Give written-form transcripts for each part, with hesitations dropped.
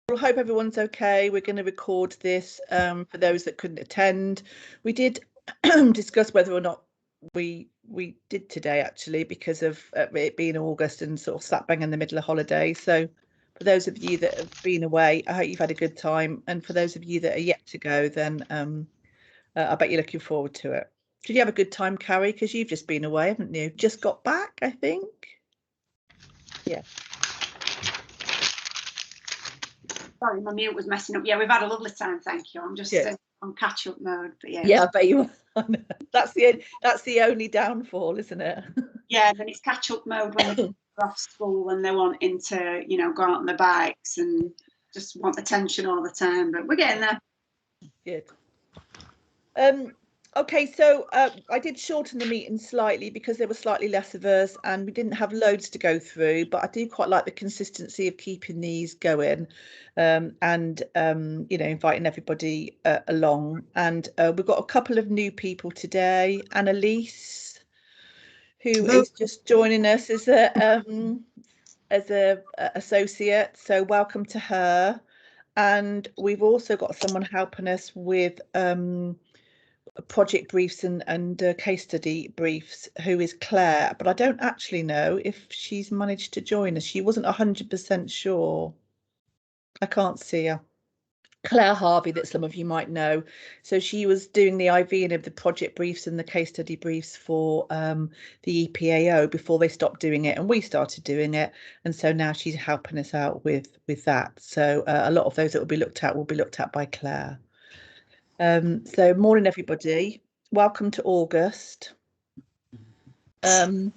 I hope everyone's okay. We're going to record this for those that couldn't attend. We did discuss whether or not we did today, actually, because of it being August and sort of slap bang in the middle of holiday. So for those of you that have been away, I hope you've had a good time. And for those of you that are yet to go, then I bet you're looking forward to it. Did you have a good time, Carrie? Because you've just been away, haven't you? Just got back, I think. Yeah. Sorry, my mute was messing up. Yeah, we've had a lovely time, thank you. I'm just on catch-up mode, but yeah. Yeah, I bet you are. That's the only downfall, isn't it? Yeah, then it's catch-up mode when they're off school and they're wanting to, you know, go out on their bikes and just want attention all the time. But we're getting there. Good. Okay, so I did shorten the meeting slightly because there were slightly less of us and we didn't have loads to go through, but I do quite like the consistency of keeping these going and, you know, inviting everybody along. And we've got a couple of new people today. Annalise, who is just joining us as a associate, so welcome to her. And we've also got someone helping us with project briefs and case study briefs, who is Claire, but I don't actually know if she's managed to join us. She wasn't 100% sure. I can't see her. Claire Harvey, that some of you might know. So she was doing the IV of the project briefs and the case study briefs for the EPAO before they stopped doing it and we started doing it. And so now she's helping us out with that. So a lot of those that will be looked at by Claire. So morning, everybody. Welcome to August. I've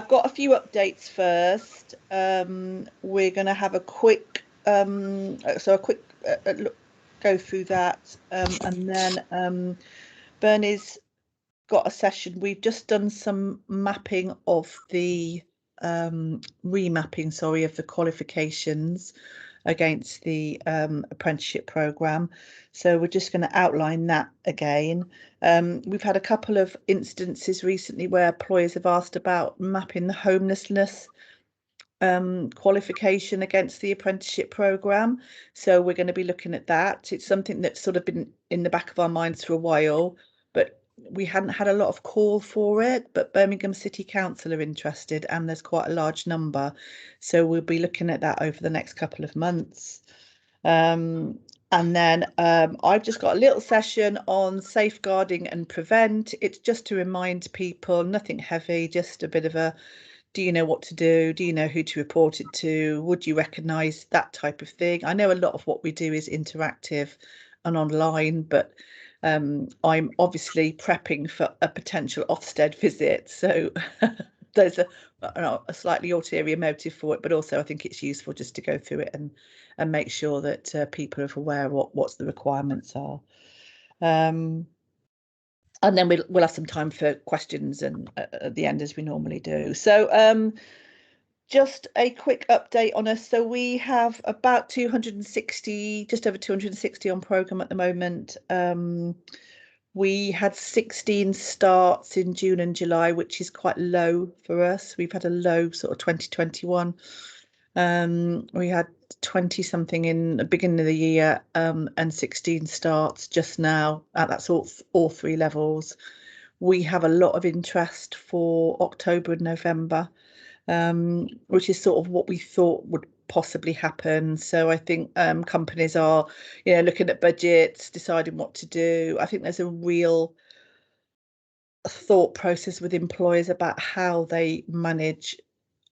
got a few updates first. We're going to have a quick look, go through that, and then Bernie's got a session. We've just done some mapping of the remapping, sorry, of the qualifications against the apprenticeship programme. So we're just going to outline that again. We've had a couple of instances recently where employers have asked about mapping the homelessness qualification against the apprenticeship programme. So we're going to be looking at that. It's something that's sort of been in the back of our minds for a while, but we hadn't had a lot of call for it, but Birmingham City Council are interested and there's quite a large number. So we'll be looking at that over the next couple of months. And then I've just got a little session on safeguarding and prevent. It's just to remind people, nothing heavy, just a bit of a, do you know what to do? Do you know who to report it to? Would you recognise that type of thing? I know a lot of what we do is interactive and online, but I'm obviously prepping for a potential Ofsted visit. So there's a slightly ulterior motive for it, but also I think it's useful just to go through it and make sure that people are aware of what the requirements are. And then we'll have some time for questions and at the end, as we normally do. So just a quick update on us. So we have about 260, just over 260 on programme at the moment. We had 16 starts in June and July, which is quite low for us. We've had a low sort of 2021. We had 20 something in the beginning of the year and 16 starts just now. That's all three levels. We have a lot of interest for October and November, which is sort of what we thought would possibly happen. So I think companies are, you know, looking at budgets, deciding what to do. I think there's a real thought process with employers about how they manage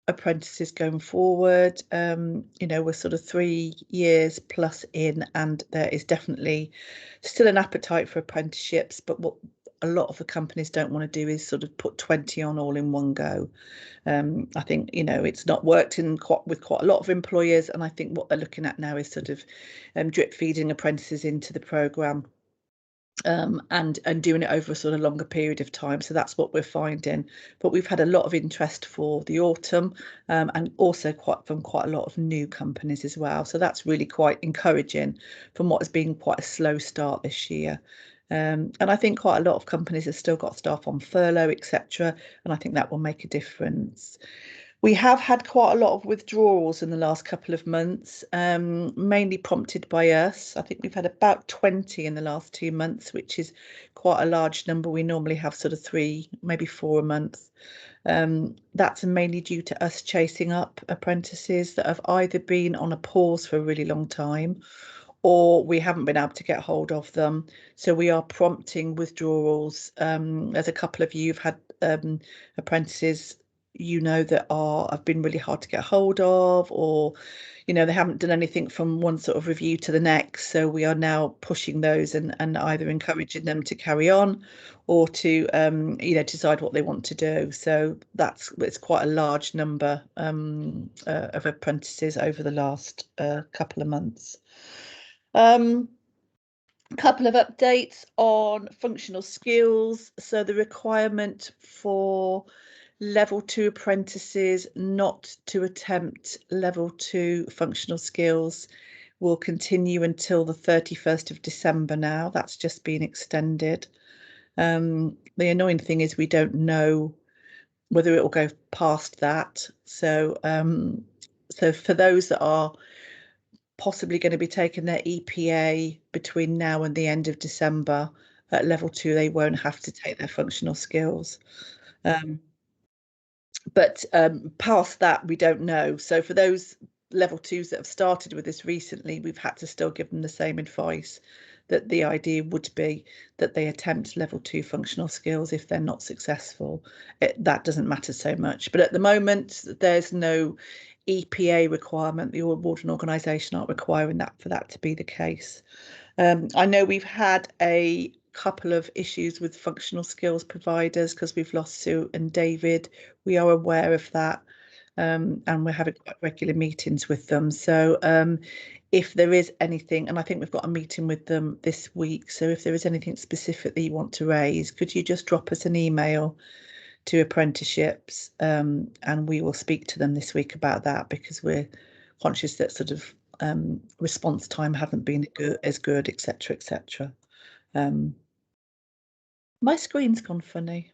apprentices going forward. You know, we're sort of 3 years plus in, and there is definitely still an appetite for apprenticeships, but what a lot of the companies don't want to do is sort of put 20 on all in one go. I think, you know, it's not worked with quite a lot of employers, and I think what they're looking at now is sort of drip feeding apprentices into the programme. And doing it over a sort of longer period of time. So that's what we're finding. But we've had a lot of interest for the autumn and also from quite a lot of new companies as well. So that's really quite encouraging from what has been quite a slow start this year. And I think quite a lot of companies have still got staff on furlough, etc. And I think that will make a difference. We have had quite a lot of withdrawals in the last couple of months, mainly prompted by us. I think we've had about 20 in the last 2 months, which is quite a large number. We normally have sort of 3, maybe 4 a month. That's mainly due to us chasing up apprentices that have either been on a pause for a really long time, or we haven't been able to get hold of them. So we are prompting withdrawals. There's a couple of you who've had apprentices, that have been really hard to get hold of, or they haven't done anything from one sort of review to the next. So we are now pushing those and either encouraging them to carry on, or to decide what they want to do. So it's quite a large number of apprentices over the last couple of months. A couple of updates on functional skills. So the requirement for level 2 apprentices not to attempt level 2 functional skills will continue until the 31st of December now. That's just been extended. The annoying thing is we don't know whether it will go past that. So for those that are possibly going to be taking their EPA between now and the end of December at level 2, they won't have to take their functional skills. But past that, we don't know. So for those level 2s that have started with this recently, we've had to still give them the same advice, that the idea would be that they attempt level 2 functional skills. If they're not successful, that doesn't matter so much. But at the moment, there's no EPA requirement. The awarding organisation aren't requiring that for that to be the case. I know we've had a couple of issues with functional skills providers because we've lost Sue and David. We are aware of that, and we're having quite regular meetings with them. So if there is anything, and I think we've got a meeting with them this week, so if there is anything specific that you want to raise, could you just drop us an email to Apprenticeships, and we will speak to them this week about that, because we're conscious that sort of response time haven't been as good, etc., etc. My screen's gone funny.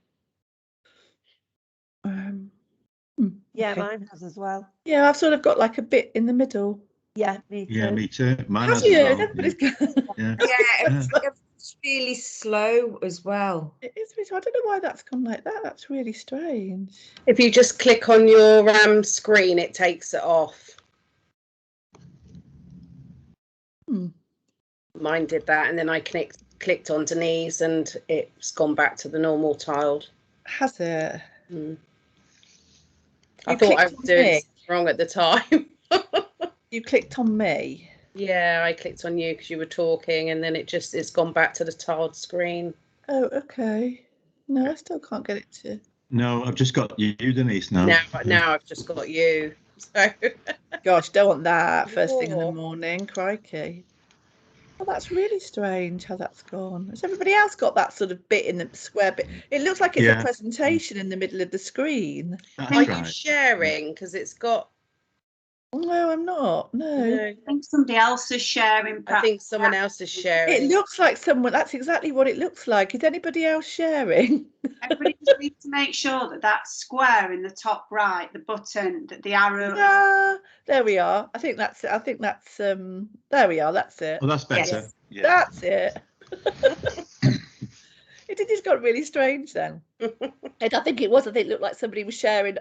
Yeah, okay. mine has as well. Yeah, I've sort of got like a bit in the middle. Yeah, me too. Yeah, me too. Mine Have has you? as well. Yeah. Yeah, it's really slow as well. It is. I don't know why that's gone like that. That's really strange. If you just click on your screen, it takes it off. Mine did that, and then I clicked on Denise, and it's gone back to the normal tiled. Has it? I thought I was doing something wrong at the time. You clicked on me? Yeah, I clicked on you because you were talking, and then it's gone back to the tiled screen. Oh, okay. No, I still can't get it to. No, I've just got you, Denise, now. Now I've just got you. So. Gosh, don't want that first thing in the morning. Crikey. Oh, that's really strange how that's gone. Has everybody else got that sort of bit in the square bit? It looks like it's a presentation in the middle of the screen. Are you sharing? Because it's got... No, I'm not. No. I think somebody else is sharing. I think someone else is sharing. It looks like someone. That's exactly what it looks like. Is anybody else sharing? Everybody just needs to make sure that square in the top right, the button, that the arrow. There we are. I think that's. There we are. That's it. Well, that's better. Yes. Yeah. That's it. It just got really strange then. And I think it looked like somebody was sharing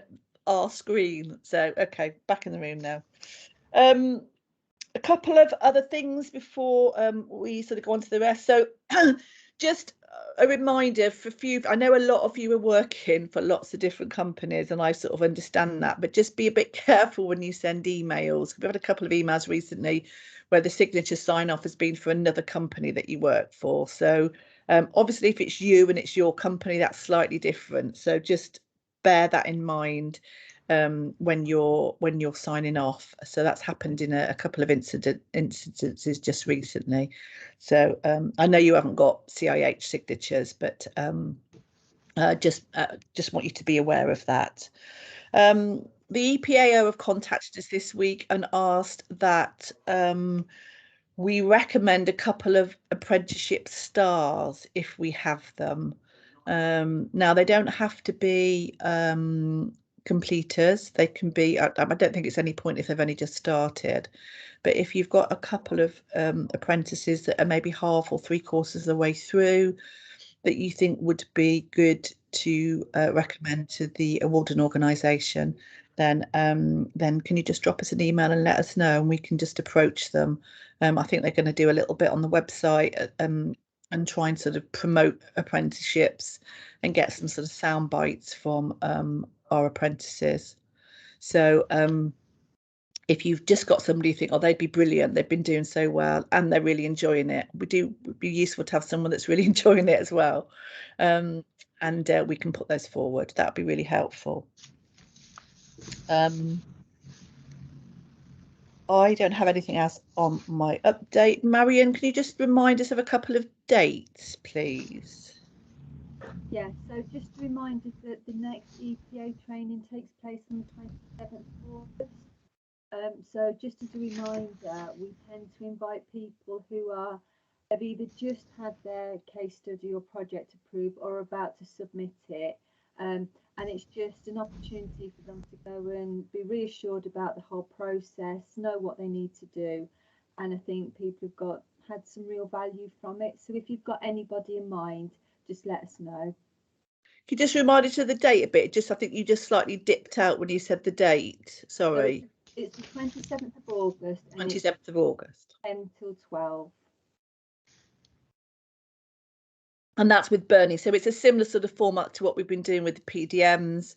our screen. So okay, back in the room now. A couple of other things before we sort of go on to the rest. So just a reminder for a few, I know a lot of you are working for lots of different companies, and I sort of understand that, but just be a bit careful when you send emails. We've had a couple of emails recently where the signature sign off has been for another company that you work for. So obviously if it's you and it's your company, that's slightly different. So just bear that in mind when you're signing off. So that's happened in a couple of instances just recently. So I know you haven't got CIH signatures, but just want you to be aware of that. The EPAO have contacted us this week and asked that we recommend a couple of apprenticeship stars if we have them. Now they don't have to be completers. They can be, I don't think it's any point if they've only just started, but if you've got a couple of apprentices that are maybe half or 3/4 of the way through that you think would be good to recommend to the awarding organisation, then can you just drop us an email and let us know, and we can just approach them. I think they're going to do a little bit on the website and try and sort of promote apprenticeships and get some sort of sound bites from our apprentices. So if you've just got somebody you think, oh, they'd be brilliant, they've been doing so well and they're really enjoying it, would be useful to have someone that's really enjoying it as well. And we can put those forward. That would be really helpful. I don't have anything else on my update. Marion, can you just remind us of a couple of dates, please? Yeah, so just a reminder that the next EPA training takes place on the 27th of August. So just as a reminder, we tend to invite people who have either just had their case study or project approved or about to submit it. And it's just an opportunity for them to go and be reassured about the whole process, know what they need to do. And I think people have had some real value from it. So if you've got anybody in mind, just let us know. Can you just remind us of the date a bit? I think you just slightly dipped out when you said the date. Sorry. So it's the 27th of August. 27th of August. 10 till 12. And that's with Bernie. So it's a similar sort of format to what we've been doing with the PDMs.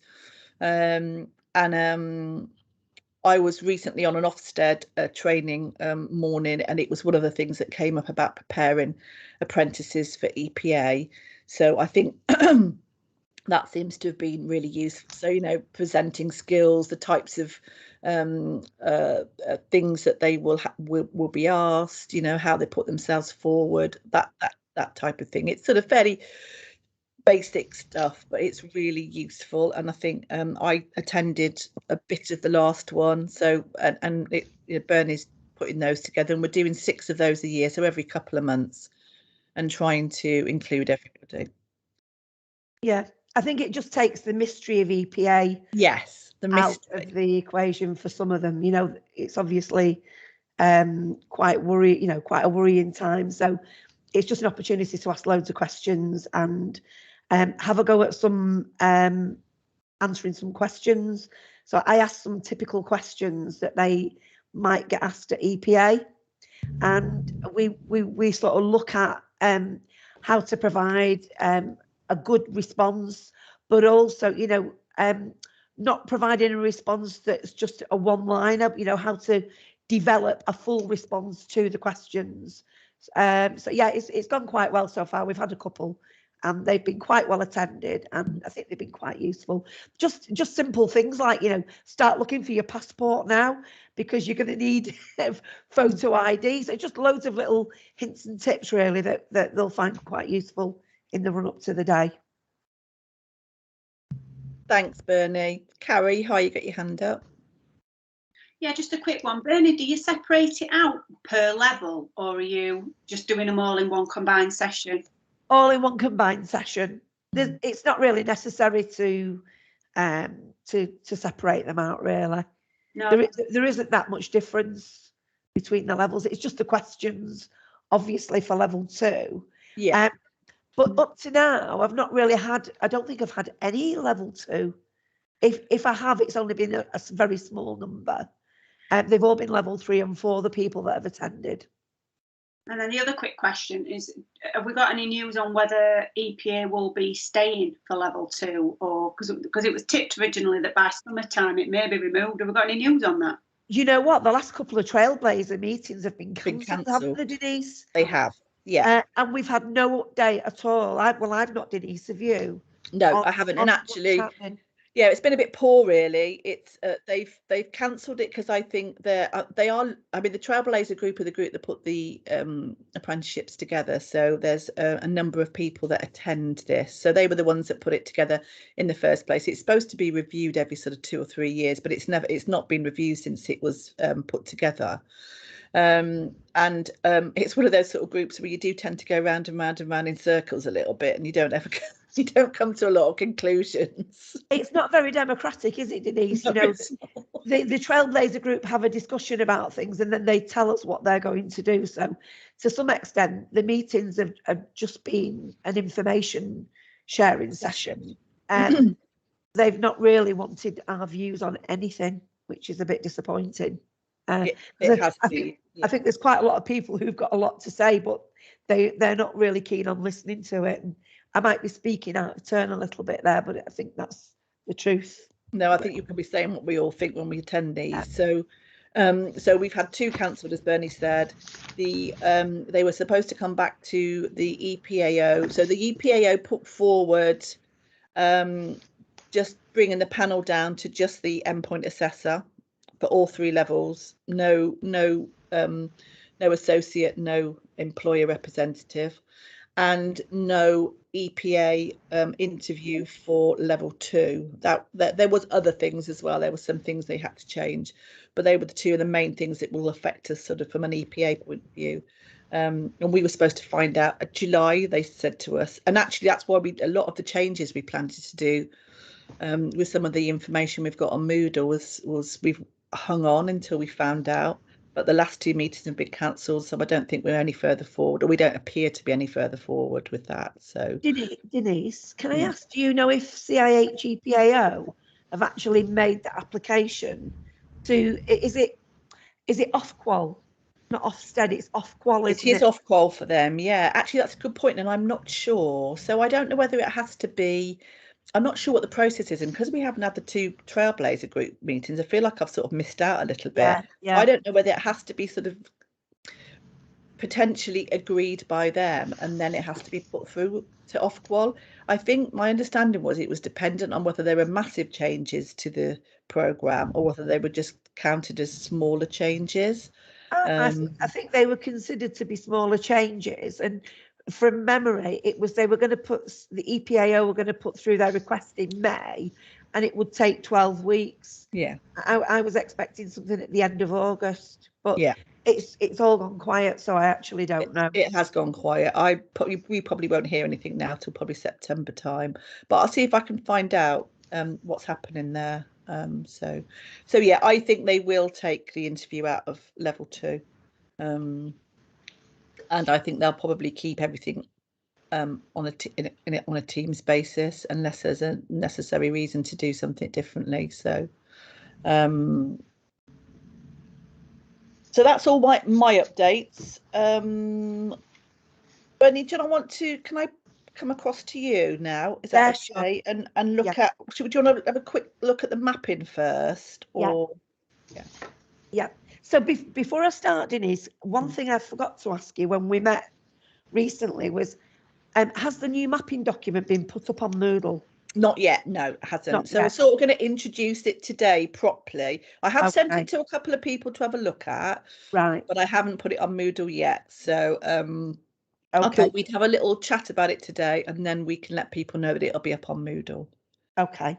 I was recently on an Ofsted training morning, and it was one of the things that came up about preparing apprentices for EPA. So I think that seems to have been really useful. So, you know, presenting skills, the types of things that they will be asked, you know, how they put themselves forward, that type of thing. It's sort of fairly basic stuff, but it's really useful. And I think I attended a bit of the last one. So and Bernie's putting those together, and we're doing 6 of those a year, so every couple of months, and trying to include everybody. Yeah, I think it just takes the mystery of EPA out of the equation for some of them. You know, it's obviously quite a worrying time. So it's just an opportunity to ask loads of questions and have a go at some answering some questions. So I asked some typical questions that they might get asked at EPA, and we sort of look at how to provide a good response, but also, you know, not providing a response that's just a one-liner, you know, how to develop a full response to the questions. So yeah, it's gone quite well so far. We've had a couple and they've been quite well attended, and I think they've been quite useful. Just simple things like, you know, start looking for your passport now because you're going to need photo IDs. So just loads of little hints and tips really that they'll find quite useful in the run up to the day. Thanks, Bernie. Carrie, hi, you got your hand up. Yeah, just a quick one. Bernie, do you separate it out per level, or are you just doing them all in one combined session? All in one combined session. It's not really necessary to separate them out, really. No, there isn't that much difference between the levels. It's just the questions, obviously, for level 2. Yeah. But up to now, I've not really had. I don't think I've had any level 2. If I have, it's only been a very small number. They've all been level 3 and 4, the people that have attended. And then the other quick question is, have we got any news on whether EPA will be staying for level 2, or because it was tipped originally that by summertime it may be removed? Have we got any news on that? You know what? The last couple of Trailblazer meetings have been cancelled, haven't they, Denise? They have, yeah. And we've had no update at all. I've not, Denise, have you? No, I haven't. And actually, yeah, it's been a bit poor, really. It's they've cancelled it because I think they are. I mean, the Trailblazer group are the group that put the apprenticeships together. So there's a number of people that attend this. So they were the ones that put it together in the first place. It's supposed to be reviewed every sort of 2 or 3 years, but it's not been reviewed since it was put together. And it's one of those sort of groups where you do tend to go round and round and round in circles a little bit, and you don't ever you don't come to a lot of conclusions. It's not very democratic, is it, Denise? No, you know, the Trailblazer group have a discussion about things and then they tell us what they're going to do. So to some extent, the meetings have just been an information sharing session. And they've not really wanted our views on anything, which is a bit disappointing. It has I think there's quite a lot of people who've got a lot to say, but they're not really keen on listening to it. And I might be speaking out of turn a little bit there, but I think that's the truth. No, I think you can be saying what we all think when we attend these. So we've had two cancelled, as Bernie said. They were supposed to come back to the EPAO. So the EPAO put forward just bringing the panel down to just the endpoint assessor for all 3 levels. No associate, no employer representative, and no EPA interview for level 2. That there was other things as well. There were some things they had to change, but they were the 2 of the main things that will affect us sort of from an EPA point of view. And we were supposed to find out at July, they said to us, and actually that's why a lot of the changes we planned to do with some of the information we've got on Moodle was we've hung on until we found out. But the last 2 meetings have been cancelled, so I don't think we're any further forward, or we don't appear to be any further forward with that. So, Denise, can I ask, do you know if CIH EPAO have actually made the application to? Is it Ofqual, not Ofsted? It's Ofqual. It is Ofqual for them. Yeah, actually, that's a good point, and I'm not sure. So I don't know whether it has to be. I'm not sure what the process is, and because we haven't had the 2 Trailblazer group meetings, I feel like I've sort of missed out a little bit. Yeah. I don't know whether it has to be sort of potentially agreed by them, and then it has to be put through to Ofqual. I think my understanding was it was dependent on whether there were massive changes to the programme or whether they were just counted as smaller changes. I think they were considered to be smaller changes, and from memory, it was they were going to put the EPAO were going to put through their request in May, and it would take 12 weeks. Yeah, I was expecting something at the end of August, but yeah, it's all gone quiet, so I actually don't know. It has gone quiet. We probably won't hear anything now till probably September time, but I'll see if I can find out what's happening there. So yeah, I think they will take the interview out of level 2. And I think they'll probably keep everything on a Teams basis unless there's a necessary reason to do something differently. So so that's all my updates. Bernie, do you want to? Can I come across to you now? Is that okay? Sure. And look at. Do you want to have a quick look at the mapping first? Or yeah. So before I start, Denise, one thing I forgot to ask you when we met recently was, has the new mapping document been put up on Moodle? Not yet, no, it hasn't. So we're sort of going to introduce it today properly. I have sent it to a couple of people to have a look at, right? But I haven't put it on Moodle yet. So I thought we'd have a little chat about it today, and then we can let people know that it'll be up on Moodle. Okay.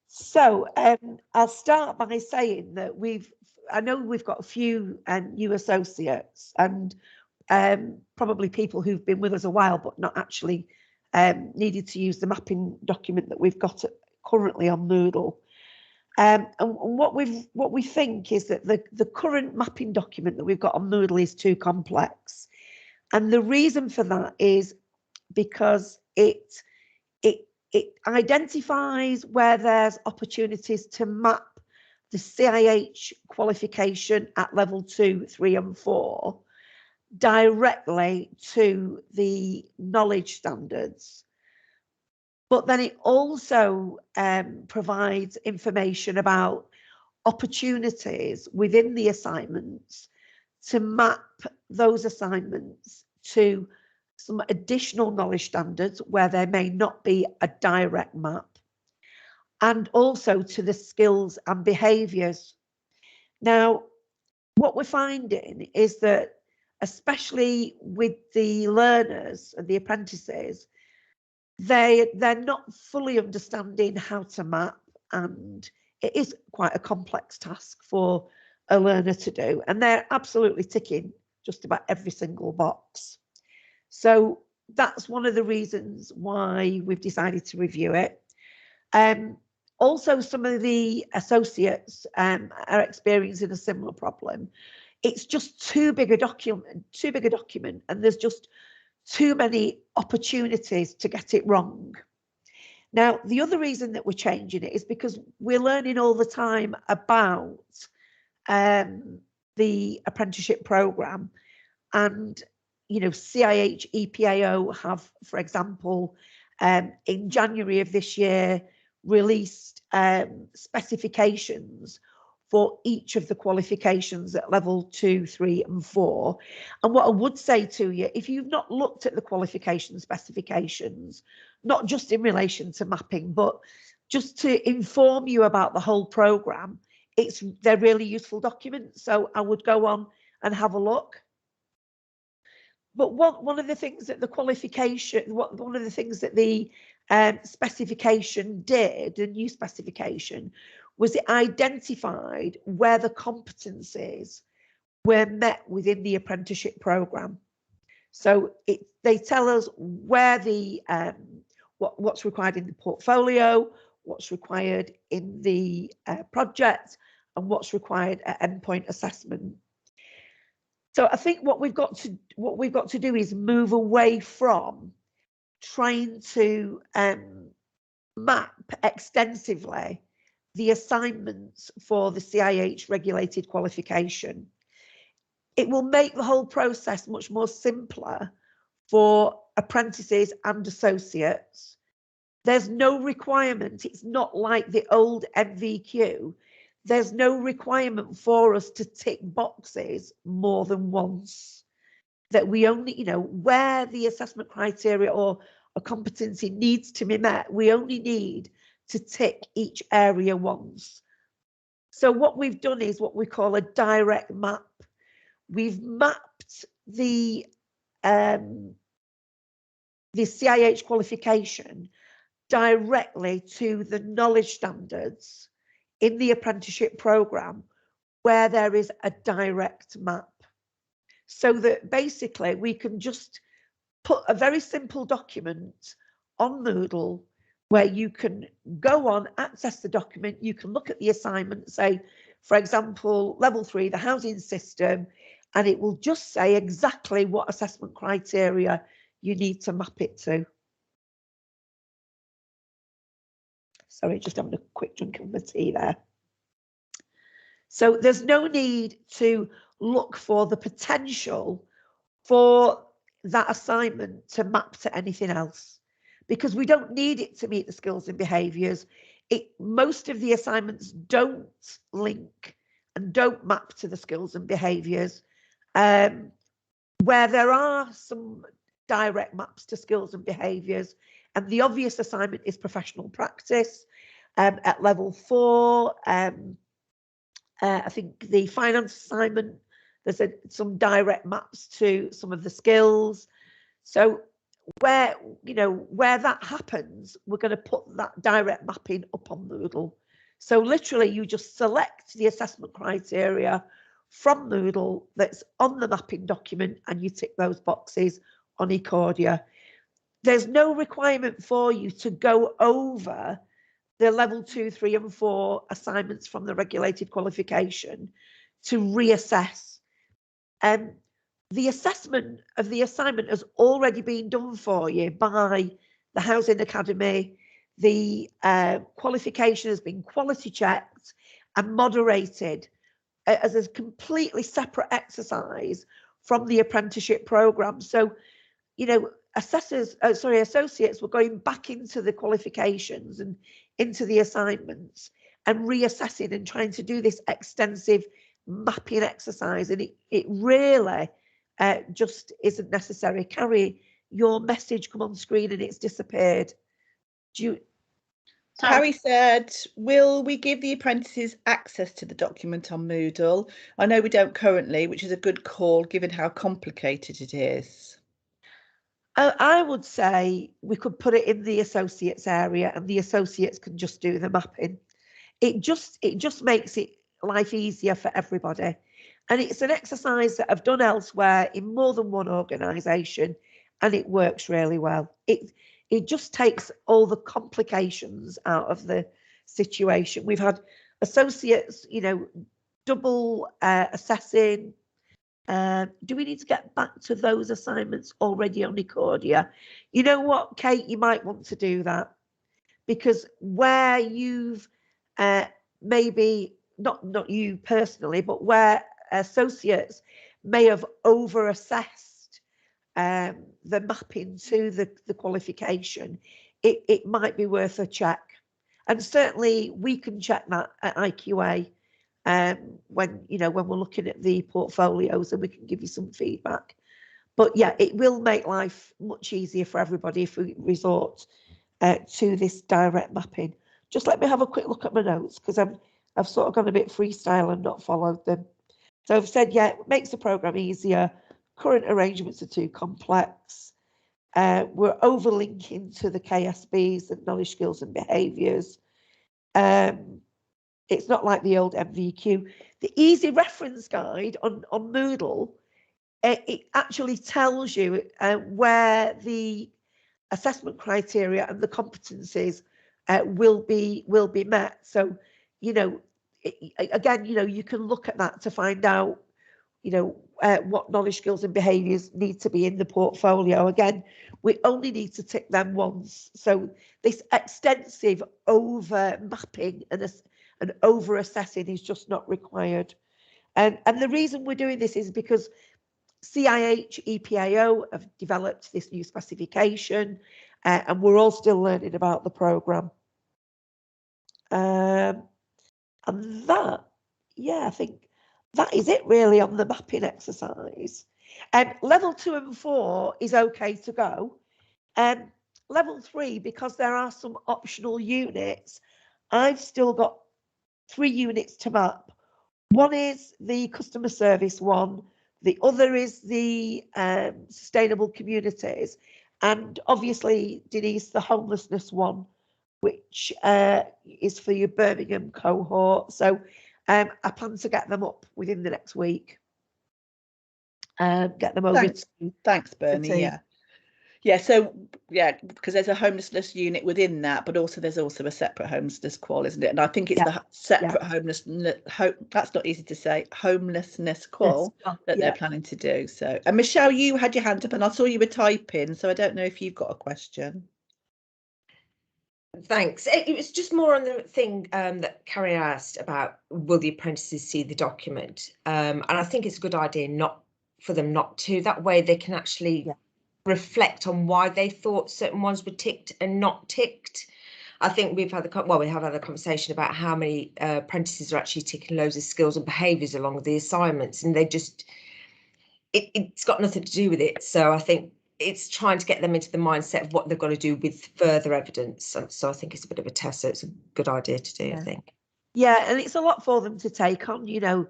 So I'll start by saying that I know we've got a few new associates and probably people who've been with us a while but not actually needed to use the mapping document that we've got currently on Moodle. And what we think is that the current mapping document that we've got on Moodle is too complex, and the reason for that is because it identifies where there's opportunities to map the CIH qualification at level 2, 3 and 4 directly to the knowledge standards. But then it also provides information about opportunities within the assignments to map those assignments to some additional knowledge standards where there may not be a direct map, and also to the skills and behaviours. Now, what we're finding is that, especially with the learners and the apprentices, they're not fully understanding how to map, and it is quite a complex task for a learner to do, and they're absolutely ticking just about every single box. So that's one of the reasons why we've decided to review it. Also, some of the associates are experiencing a similar problem. It's just too big a document, and there's just too many opportunities to get it wrong. Now, the other reason that we're changing it is because we're learning all the time about the apprenticeship programme, and CIH EPAO have, for example, in January of this year released specifications for each of the qualifications at level 2, 3 and 4. And what I would say to you, if you've not looked at the qualification specifications, not just in relation to mapping, but just to inform you about the whole programme, they're really useful documents. So I would go on and have a look. But one of the things that the qualification, one of the things that the specification did, the new specification, was it identified where the competencies were met within the apprenticeship programme. So they tell us where the what's required in the portfolio, what's required in the project, and what's required at endpoint assessment. So I think what we've got to do is move away from trying to map extensively the assignments for the CIH regulated qualification. It will make the whole process much more simpler for apprentices and associates. There's no requirement. It's not like the old MVQ. There's no requirement for us to tick boxes more than once. That we only, where the assessment criteria or a competency needs to be met, we only need to tick each area once. So what we've done is what we call a direct map. We've mapped the CIH qualification directly to the knowledge standards in the apprenticeship programme where there is a direct map. So that basically we can just put a very simple document on Moodle where you can go on, access the document, you can look at the assignment, say, for example, level 3, the housing system, and it will just say exactly what assessment criteria you need to map it to. Sorry, just having a quick drink of my tea there. So there's no need to look for the potential for that assignment to map to anything else, because we don't need it to meet the skills and behaviours. Most of the assignments don't link and don't map to the skills and behaviours. Where there are some direct maps to skills and behaviours, and the obvious assignment is professional practice at level 4. I think the finance assignment, there's some direct maps to some of the skills. So where that happens, we're going to put that direct mapping up on Moodle. So literally you just select the assessment criteria from Moodle that's on the mapping document and you tick those boxes on Ecordia. There's no requirement for you to go over the level 2, 3 and 4 assignments from the regulated qualification to reassess. The assessment of the assignment has already been done for you by the Housing Academy. The qualification has been quality checked and moderated as a completely separate exercise from the apprenticeship programme. So, associates were going back into the qualifications and into the assignments and reassessing and trying to do this extensive mapping exercise, and it really just isn't necessary. Carrie, your message come on screen and it's disappeared. Carrie said, will we give the apprentices access to the document on Moodle? I know we don't currently, which is a good call given how complicated it is. I would say we could put it in the associates area and the associates can just do the mapping. It just makes it life easier for everybody. And it's an exercise that I've done elsewhere in more than one organisation, and it works really well. It just takes all the complications out of the situation. We've had associates, you know, double assessing. Do we need to get back to those assignments already on Ecordia? You know what, Kate, you might want to do that, because where you've maybe not you personally, but where associates may have over assessed the mapping to the qualification, it might be worth a check. And certainly we can check that at IQA when we're looking at the portfolios, and we can give you some feedback. But yeah, it will make life much easier for everybody if we resort to this direct mapping. Just let me have a quick look at my notes, because I've sort of gone a bit freestyle and not followed them. So I've said, yeah, it makes the programme easier. Current arrangements are too complex. We're overlinking to the KSBs, the knowledge, skills and behaviours. It's not like the old MVQ. The easy reference guide on Moodle, it actually tells you where the assessment criteria and the competencies will be met. So, you know, again, you know, you can look at that to find out, you know, what knowledge, skills and behaviours need to be in the portfolio. Again, we only need to tick them once. So this extensive over mapping and over assessing is just not required. And the reason we're doing this is because CIH EPAO have developed this new specification, and we're all still learning about the programme. And that, yeah, I think that is it really on the mapping exercise. Level 2 and 4 is okay to go. Level 3, because there are some optional units, I've still got 3 units to map. One is the customer service one, the other is the sustainable communities, and obviously, Denise, the homelessness one, which is for your Birmingham cohort. So I plan to get them up within the next week. Get them over. Thanks, Bernie. Yeah, so yeah, because there's a homelessness unit within that, but also there's also a separate homelessness qual, isn't it? And I think it's the separate homelessness, that's not easy to say, homelessness qual that they're planning to do. So, and Michelle, you had your hand up and I saw you were typing, so I don't know if you've got a question. Thanks. It was just more on the thing that Carrie asked about, will the apprentices see the document? And I think it's a good idea not for them not to. That way they can actually reflect on why they thought certain ones were ticked and not ticked. I think we have had a conversation about how many apprentices are actually ticking loads of skills and behaviours along the assignments, and they just, it's got nothing to do with it. So I think it's trying to get them into the mindset of what they've got to do with further evidence. So I think it's a bit of a test. So it's a good idea to do, I think. Yeah, and it's a lot for them to take on, you know.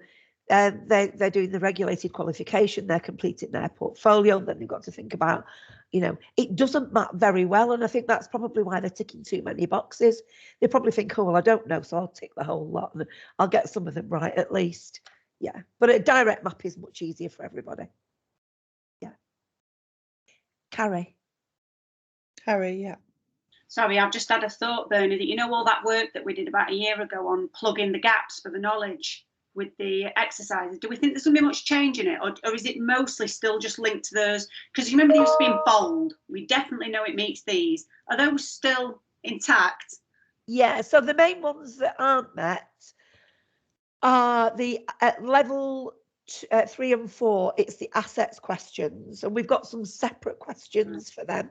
They're doing the regulated qualification, they're completing their portfolio, then they've got to think about, you know, it doesn't map very well, and I think that's probably why they're ticking too many boxes. They probably think, oh, well, I don't know, so I'll tick the whole lot and I'll get some of them right at least. Yeah, but a direct map is much easier for everybody. Yeah. Carrie, yeah. Sorry, I've just had a thought, Bernie, that you know all that work that we did about a year ago on plugging the gaps for the knowledge with the exercises, do we think there's going to be much change in it, or is it mostly still just linked to those? Because you remember they used to be in bold. We definitely know it meets these. Are those still intact? Yeah, so the main ones that aren't met are the level 3 and 4, it's the assets questions, and we've got some separate questions for them.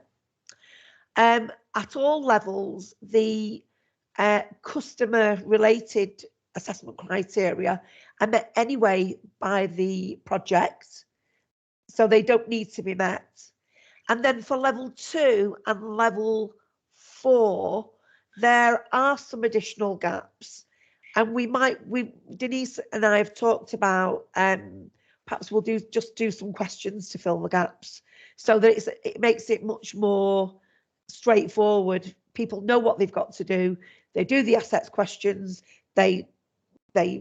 At all levels, the customer related assessment criteria are met anyway by the project, so they don't need to be met. And then for level 2 and level 4, there are some additional gaps, and Denise and I have talked about perhaps we'll do some questions to fill the gaps, so that it makes it much more straightforward. People know what they've got to do. They do the assets questions. They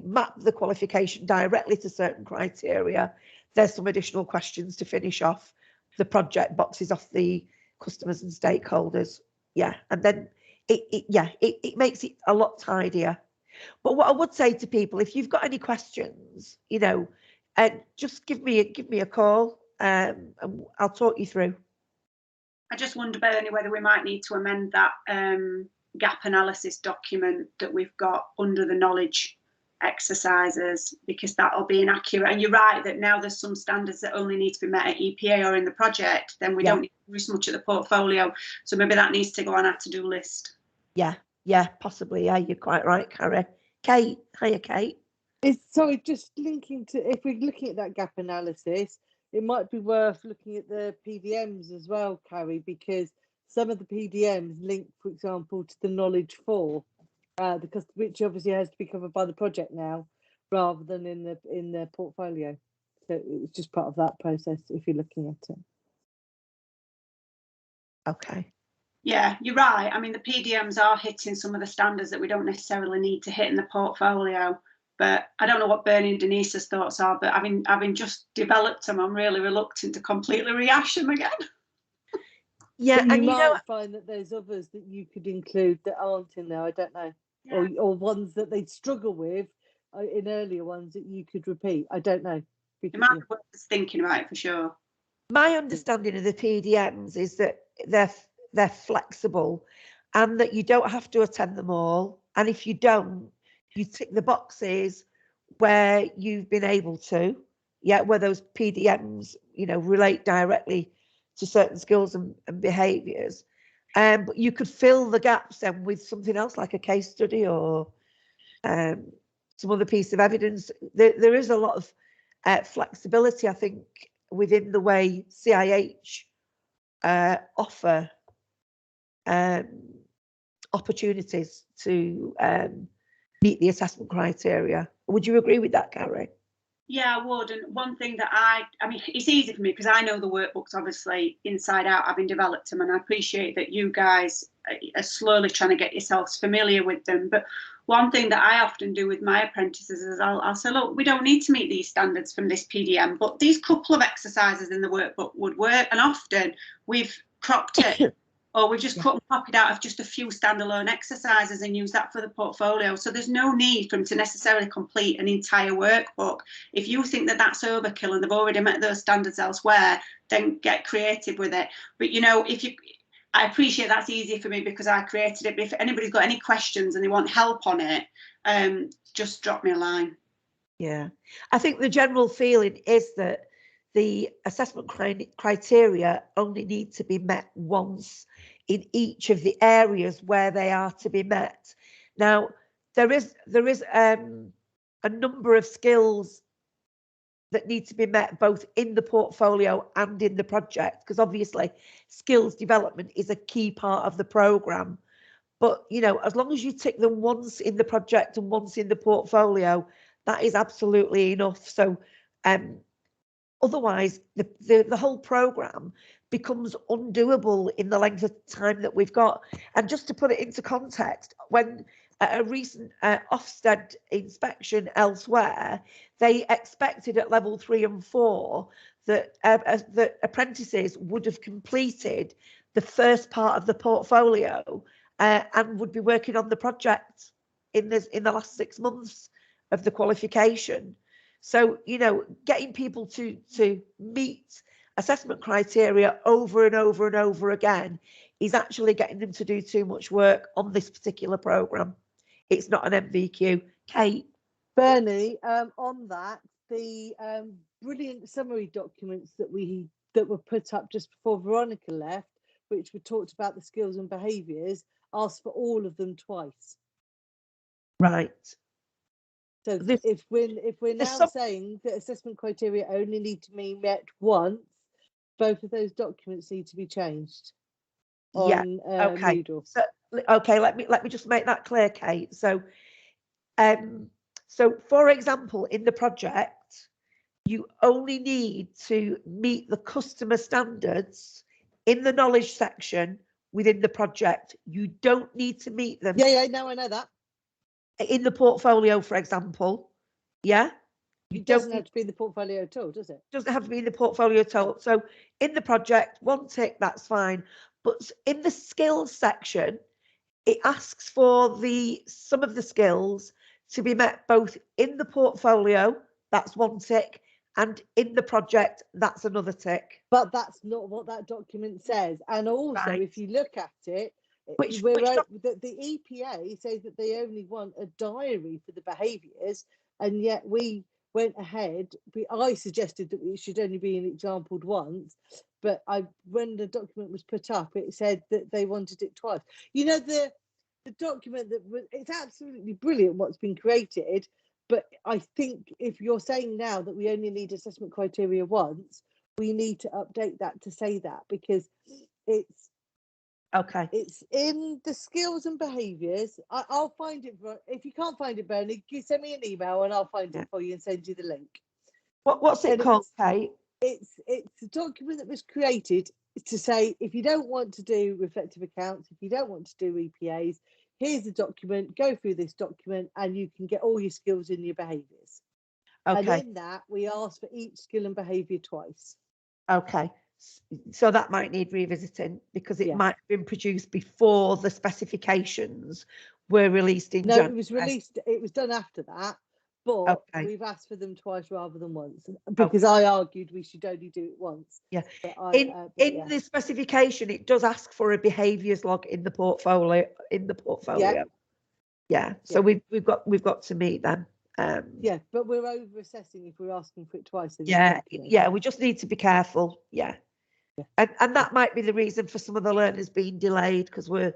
map the qualification directly to certain criteria. There's some additional questions to finish off, the project boxes off the customers and stakeholders. Yeah, and then it makes it a lot tidier. But what I would say to people, if you've got any questions, you know, just give me a call, and I'll talk you through. I just wonder, Bernie, whether we might need to amend that gap analysis document that we've got under the knowledge exercises, because that'll be inaccurate. And you're right that now there's some standards that only need to be met at EPA or in the project, then we don't need to do as much at the portfolio. So maybe that needs to go on our to-do list. Yeah, possibly. Yeah, you're quite right, Carrie. Kate, hiya, Kate. Sorry, just linking to, if we're looking at that gap analysis, it might be worth looking at the PDMs as well, Carrie, because some of the PDMs link, for example, to the knowledge 4, which obviously has to be covered by the project now, rather than in the portfolio. So it's just part of that process if you're looking at it. Okay. Yeah, you're right. I mean, the PDMs are hitting some of the standards that we don't necessarily need to hit in the portfolio. But I don't know what Bernie and Denise's thoughts are, but having just developed them, I'm really reluctant to completely rehash them again. Yeah, but and you know, find that there's others that you could include that aren't in there. I don't know, or ones that they'd struggle with in earlier ones that you could repeat. I don't know. It might be worth thinking about it for sure. My understanding of the PDMs is that they're flexible, and that you don't have to attend them all. And if you don't, you tick the boxes where you've been able to, where those PDMs, you know, relate directly to certain skills and behaviours. But you could fill the gaps then with something else, like a case study or some other piece of evidence. There is a lot of flexibility, I think, within the way CIH offer opportunities to meet the assessment criteria. Would you agree with that, Carrie? Yeah, I would. And one thing that I mean, it's easy for me because I know the workbooks obviously inside out, having developed them, and I appreciate that you guys are slowly trying to get yourselves familiar with them. But one thing that I often do with my apprentices is I'll say, look, we don't need to meet these standards from this PDM, but these couple of exercises in the workbook would work. And often we've cropped it or we've just cut and copied out of just a few standalone exercises and use that for the portfolio. So there's no need for them to necessarily complete an entire workbook. If you think that that's overkill and they've already met those standards elsewhere, then get creative with it. But, you know, I appreciate that's easy for me because I created it. But if anybody's got any questions and they want help on it, just drop me a line. Yeah, I think the general feeling is that the assessment criteria only need to be met once in each of the areas where they are to be met. Now, there is a number of skills that need to be met both in the portfolio and in the project, because obviously skills development is a key part of the programme. But, you know, as long as you tick them once in the project and once in the portfolio, that is absolutely enough. So otherwise, the whole programme becomes undoable in the length of time that we've got. And just to put it into context, when a recent Ofsted inspection elsewhere, they expected at level 3 and 4 that apprentices would have completed the first part of the portfolio and would be working on the project in the last 6 months of the qualification. So, you know, getting people to meet assessment criteria over and over and over again is actually getting them to do too much work on this particular programme. It's not an MVQ. Kate? Bernie, on that, the brilliant summary documents that were put up just before Veronica left, which were talked about the skills and behaviours, asked for all of them twice. Right. So if we're now saying that assessment criteria only need to be met once, both of those documents need to be changed. On, okay. Moodle. So, okay, let me just make that clear, Kate. So, for example, in the project, you only need to meet the customer standards in the knowledge section within the project. You don't need to meet them. Yeah, no, I know that. In the portfolio, for example, yeah? It doesn't have to be in the portfolio at all, does it? Doesn't have to be in the portfolio at all. So in the project, 1 tick, that's fine. But in the skills section, it asks for some of the skills to be met both in the portfolio, that's 1 tick, and in the project, that's another tick. But that's not what that document says. And also, Right. if you look at it, the EPA says that they only want a diary for the behaviours, and yet we went ahead. I suggested that it should only be exampled once, but when the document was put up, it said that they wanted it twice. You know, the document it's absolutely brilliant what's been created, but I think if you're saying now that we only need assessment criteria once, we need to update that to say that, because it's in the skills and behaviours. I'll find it. If you can't find it, Bernie, send me an email and I'll find it for you and send you the link. What's it called, Kate? It's a document that was created to say, if you don't want to do reflective accounts, if you don't want to do EPAs, here's the document, go through this document and you can get all your skills and your behaviours. And in that, we ask for each skill and behaviour twice. Okay. So that might need revisiting, because it might have been produced before the specifications were released in January. No, it was released, it was done after that, but we've asked for them twice rather than once, because I argued we should only do it once. Yeah. In the specification, it does ask for a behaviours log in the portfolio. Yeah. So we've got to meet them. Yeah, but we're over assessing if we're asking for it twice. Yeah, we just need to be careful. Yeah. And that might be the reason for some of the learners being delayed, because we're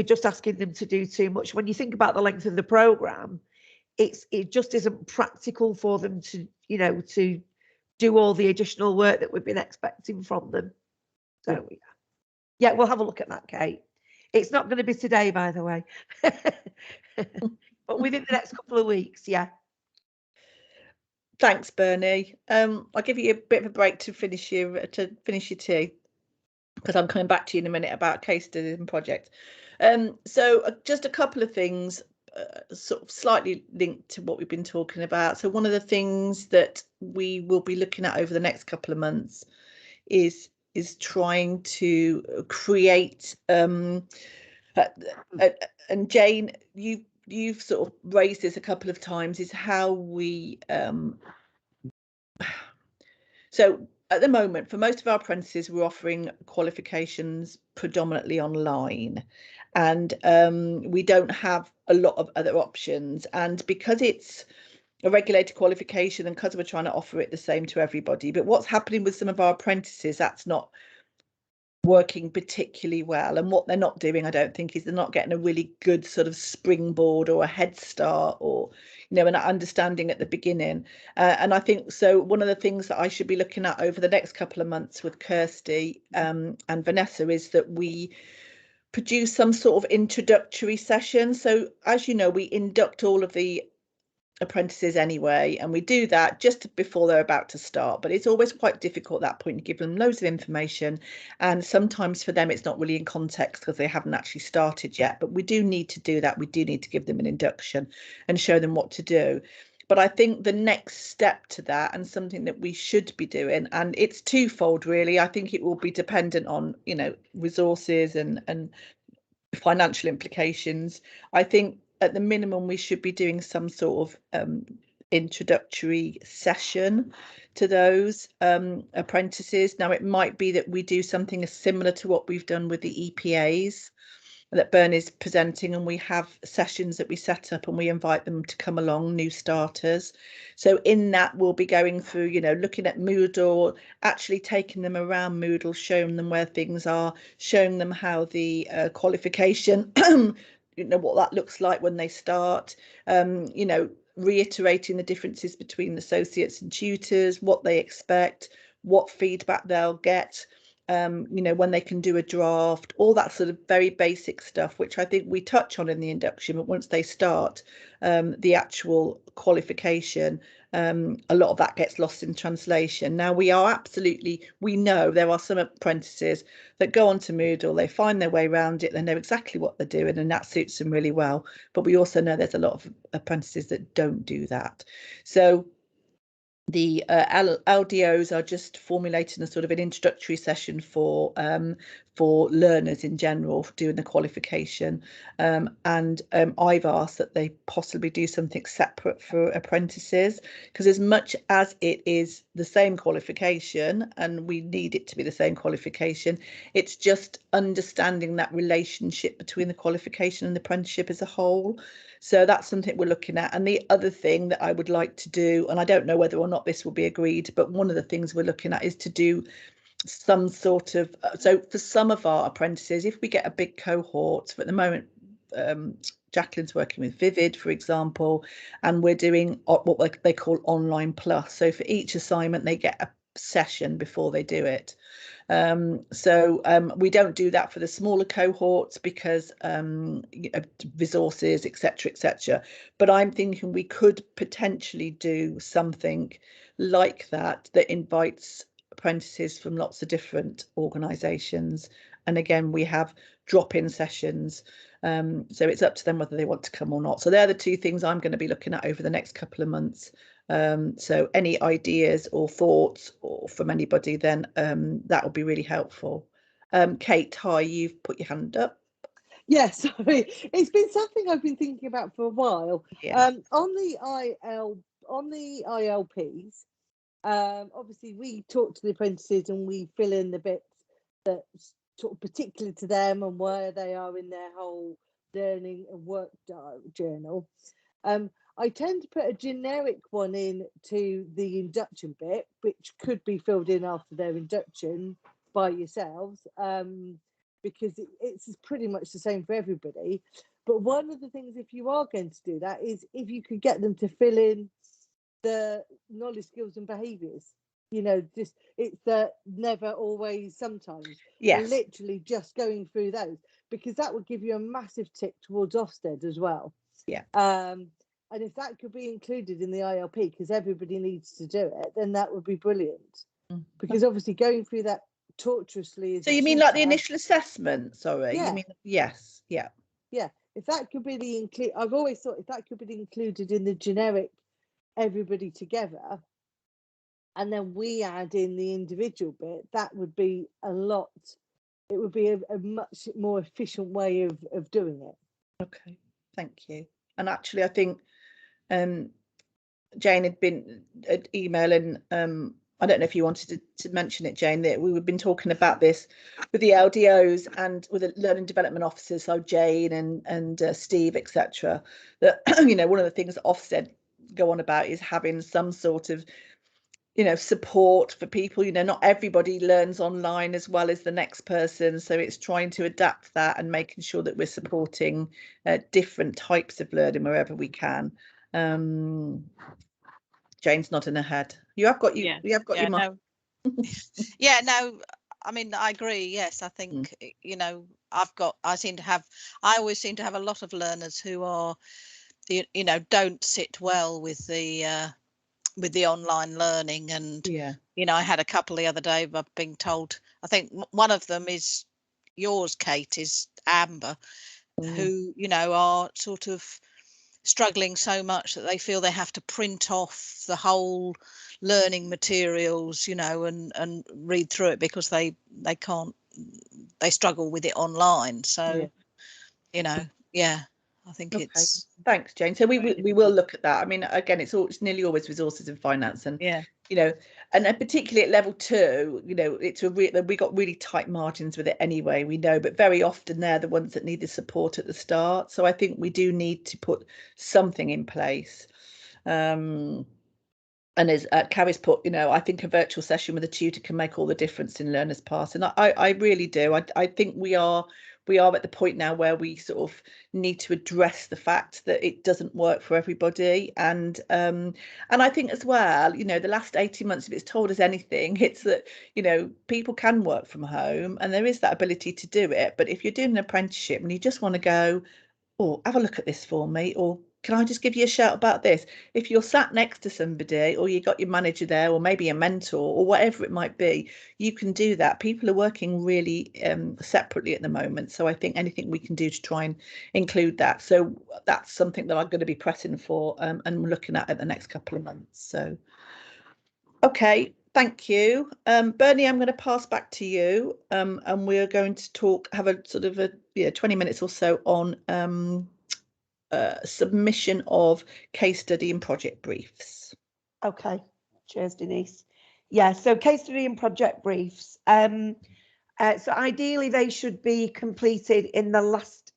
just asking them to do too much. When you think about the length of the programme, it just isn't practical for them to to do all the additional work that we've been expecting from them. So yeah, we'll have a look at that, Kate. It's not going to be today, by the way, but within the next couple of weeks. Yeah. Thanks, Bernie. I'll give you a bit of a break to finish your tea, because I'm coming back to you in a minute about case studies and projects. So just a couple of things sort of slightly linked to what we've been talking about. So one of the things that we will be looking at over the next couple of months is trying to create and Jane, you've sort of raised this a couple of times, is how we so at the moment, for most of our apprentices, we're offering qualifications predominantly online, and we don't have a lot of other options. And because it's a regulated qualification, and because we're trying to offer it the same to everybody, but what's happening with some of our apprentices, that's not working particularly well. And what they're not doing, I don't think, is they're not getting a really good sort of springboard or a head start, or an understanding at the beginning. And I think so one of the things that I should be looking at over the next couple of months with Kirsty and Vanessa is that we produce some sort of introductory session. So as you know, we induct all of the apprentices anyway, and we do that just before they're about to start, but it's always quite difficult at that point to give them loads of information, and sometimes for them it's not really in context because they haven't actually started yet. But we do need to do that. We do need to give them an induction and show them what to do. But I think the next step to that, and something that we should be doing, and it's twofold really, I think it will be dependent on resources and financial implications. I think at the minimum we should be doing some sort of introductory session to those apprentices. Now it might be that we do something similar to what we've done with the EPAs that Bernie's presenting, and we have sessions that we set up and we invite them to come along, new starters. So in that we'll be going through looking at Moodle, actually taking them around Moodle, showing them where things are, showing them how the qualification what that looks like when they start, reiterating the differences between associates and tutors, what they expect, what feedback they'll get, when they can do a draft, all that sort of very basic stuff, which I think we touch on in the induction. But once they start the actual qualification, a lot of that gets lost in translation. Now we know there are some apprentices that go onto Moodle, they find their way around it, they know exactly what they're doing, and that suits them really well. But we also know there's a lot of apprentices that don't do that. So the LDOs are just formulating a sort of an introductory session for learners in general for doing the qualification, and I've asked that they possibly do something separate for apprentices, because as much as it is the same qualification and we need it to be the same qualification, it's just understanding that relationship between the qualification and the apprenticeship as a whole. So that's something we're looking at. And the other thing that I would like to do, and I don't know whether or not this will be agreed, but one of the things we're looking at is to do some sort of, so for some of our apprentices, if we get a big cohort, at the moment, Jacqueline's working with Vivid, for example, and we're doing what they call online plus. So for each assignment, they get a session before they do it. We don't do that for the smaller cohorts because resources, etc. But I'm thinking we could potentially do something like that invites apprentices from lots of different organisations, and again we have drop-in sessions, so it's up to them whether they want to come or not. So they're the two things I'm going to be looking at over the next couple of months. So any ideas or thoughts or from anybody, then that would be really helpful. Kate, hi, you've put your hand up. Yeah, sorry, it's been something I've been thinking about for a while. Yeah. On the ILPs, obviously we talk to the apprentices and we fill in the bits that sort of particular to them and where they are in their whole learning and work journal. I tend to put a generic one in to the induction bit, which could be filled in after their induction by yourselves, because it's pretty much the same for everybody. But one of the things, if you are going to do that, is if you could get them to fill in the knowledge, skills and behaviours. You know, just it's the never, always, sometimes. Yes. Literally just going through those, because that would give you a massive tick towards Ofsted as well. Yeah. And if that could be included in the ILP, because everybody needs to do it, then that would be brilliant. Because obviously going through that tortuously. So you mean like the initial assessment? Sorry. Yeah. You mean, yes. Yeah. Yeah. If that could be I've always thought if that could be included in the generic, everybody together, and then we add in the individual bit, that would be a lot. It would be a much more efficient way of doing it. Okay, thank you. And actually, I think Jane had been emailing. I don't know if you wanted to mention it, Jane, that we've been talking about this with the LDOs and with the learning development officers, so Jane and Steve, etc. That one of the things that Ofsted go on about is having some sort of support for people. Not everybody learns online as well as the next person, so it's trying to adapt that and making sure that we're supporting different types of learning wherever we can. Jane's nodding her head. You have got your no. Yeah, no, I mean, I agree. Yes, I think I always seem to have a lot of learners who are don't sit well with the online learning, and I had a couple the other day. I've been told, I think one of them is yours, Kate, is Amber, who are sort of struggling so much that they feel they have to print off the whole learning materials, and read through it because they can't, they struggle with it online. So I think it's. Thanks, Jane. So we will look at that. I mean, again, it's nearly always resources and finance, and and particularly at level 2, it's we got really tight margins with it anyway. We know, but very often they're the ones that need the support at the start. So I think we do need to put something in place. And as Carrie's put, I think a virtual session with a tutor can make all the difference in learners' pass, and I really do. I think we are at the point now where we sort of need to address the fact that it doesn't work for everybody, and I think as well, the last 18 months, if it's told us anything, it's that people can work from home and there is that ability to do it. But if you're doing an apprenticeship and you just want to go, oh, have a look at this for me, or can I just give you a shout about this? If you're sat next to somebody, or you got your manager there, or maybe a mentor, or whatever it might be, you can do that. People are working really separately at the moment. So I think anything we can do to try and include that. So that's something that I'm going to be pressing for and looking at the next couple of months. So Okay, thank you. Bernie, I'm going to pass back to you, and we're going to have a sort of 20 minutes or so on submission of case study and project briefs. Okay, cheers, Denise. Yeah, so case study and project briefs. So ideally they should be completed in the last,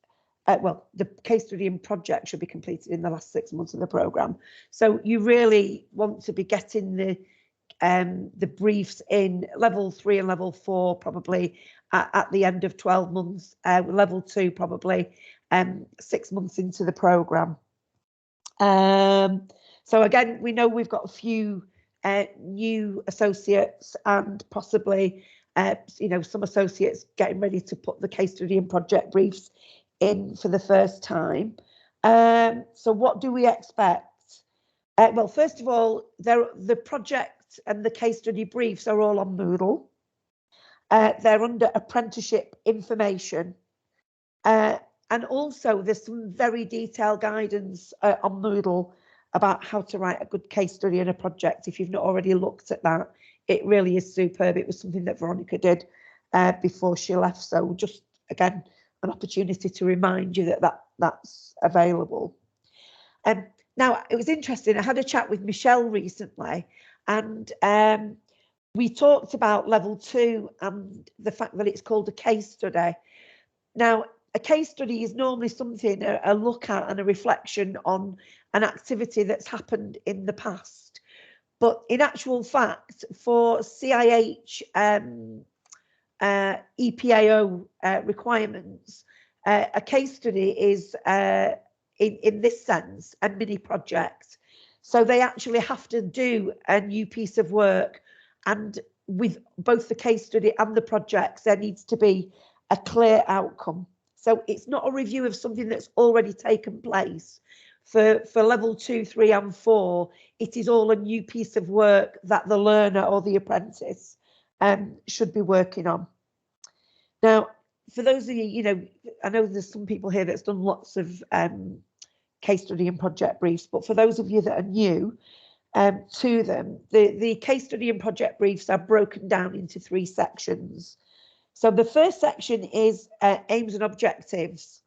the case study and project should be completed in the last 6 months of the programme. So you really want to be getting the briefs in level 3 and level 4 probably at the end of 12 months, level 2 probably 6 months into the programme. So again, we know we've got a few new associates and possibly some associates getting ready to put the case study and project briefs in for the first time. So what do we expect? Well, first of all, the project and the case study briefs are all on Moodle. They're under apprenticeship information. And also there's some very detailed guidance on Moodle about how to write a good case study and a project. If you've not already looked at that, it really is superb. It was something that Veronica did before she left. So just, again, an opportunity to remind you that's available. Now, it was interesting. I had a chat with Michelle recently, and we talked about level 2 and the fact that it's called a case study. Now, a case study is normally something, a look at and a reflection on an activity that's happened in the past. But in actual fact, for CIH EPAO requirements, a case study is, in this sense, a mini project. So they actually have to do a new piece of work, and with both the case study and the projects, there needs to be a clear outcome. So it's not a review of something that's already taken place. For level 2, 3 and 4, it is all a new piece of work that the learner or the apprentice should be working on. Now, for those of you, I know there's some people here that's done lots of case study and project briefs, but for those of you that are new to them, the case study and project briefs are broken down into 3 sections. So the first section is aims and objectives.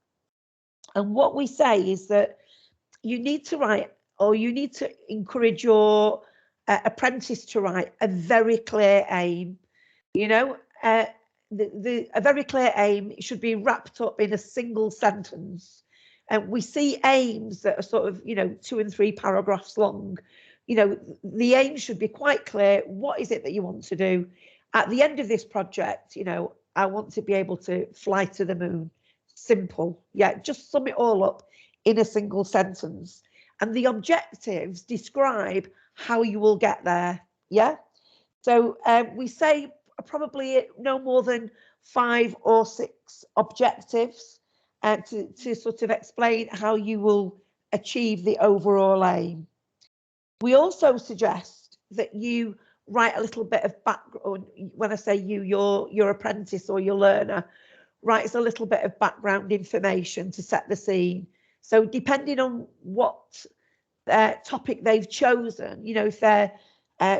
And what we say is that you need to write, or you need to encourage your apprentice to write a very clear aim. A very clear aim should be wrapped up in a single sentence. And we see aims that are sort of, 2 and 3 paragraphs long. The aim should be quite clear. What is it that you want to do? At the end of this project, I want to be able to fly to the moon. Simple. Yeah, just sum it all up in a single sentence. And the objectives describe how you will get there. Yeah. So we say probably no more than 5 or 6 objectives to sort of explain how you will achieve the overall aim. We also suggest that you write a little bit of background. When I say you, your apprentice or your learner writes a little bit of background information to set the scene. So depending on what topic they've chosen, if they're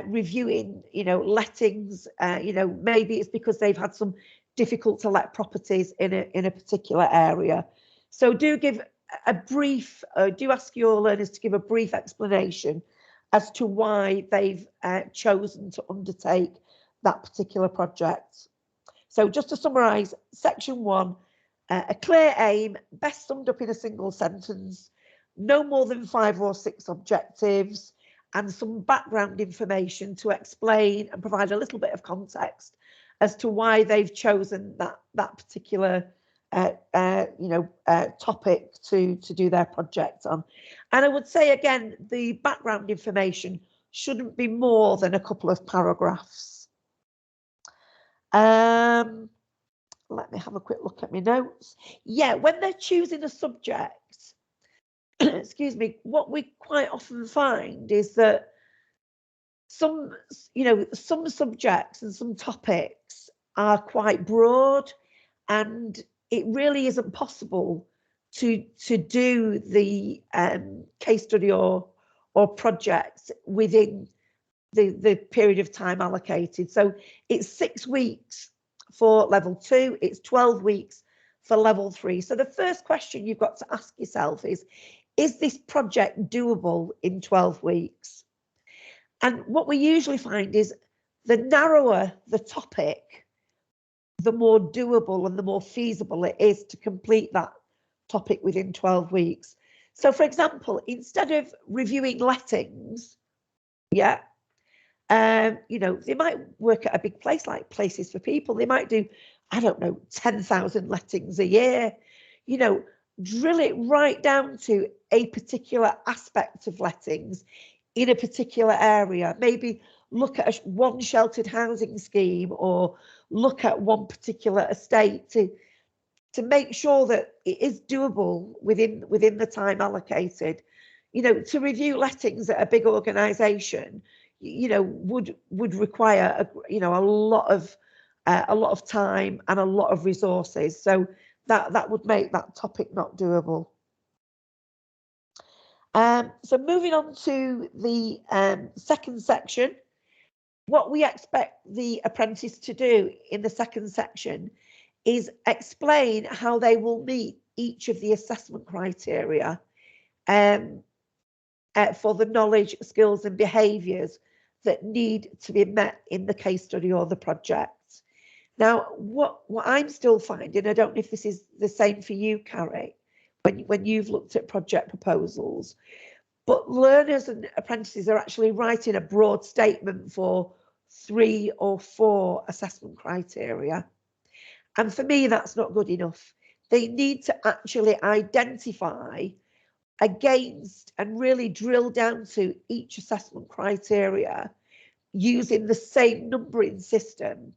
reviewing, lettings, maybe it's because they've had some difficult to let properties in a particular area. So do give a brief, do ask your learners to give a brief explanation as to why they've chosen to undertake that particular project. So just to summarise, section 1, a clear aim, best summed up in a single sentence, no more than 5 or 6 objectives, and some background information to explain and provide a little bit of context as to why they've chosen that particular topic to do their project on. And I would say again, the background information shouldn't be more than a couple of paragraphs. Let me have a quick look at my notes. Yeah, when they're choosing a subject, excuse me, what we quite often find is that some subjects and some topics are quite broad, and it really isn't possible to do the case study or project within the period of time allocated. So it's 6 weeks for level 2, it's 12 weeks for level 3. So the first question you've got to ask yourself is this project doable in 12 weeks? And what we usually find is the narrower the topic, the more doable and the more feasible it is to complete that topic within 12 weeks. So for example, instead of reviewing lettings, yeah, you know, they might work at a big place like Places for People. They might do, I don't know, 10,000 lettings a year, you know, drill it right down to a particular aspect of lettings in a particular area. Maybe look at one sheltered housing scheme or look at one particular estate to make sure that it is doable within the time allocated. You know, to review lettings at a big organisation, you know, would require a lot of time and a lot of resources. So that would make that topic not doable. So moving on to the second section, what we expect the apprentice to do in the second section is explain how they will meet each of the assessment criteria for the knowledge, skills and behaviours that need to be met in the case study or the project. Now, what I'm still finding, I don't know if this is the same for you, Carrie, when you've looked at project proposals, but learners and apprentices are actually writing a broad statement for 3 or 4 assessment criteria. And for me, that's not good enough. They need to actually identify against and really drill down to each assessment criteria using the same numbering system,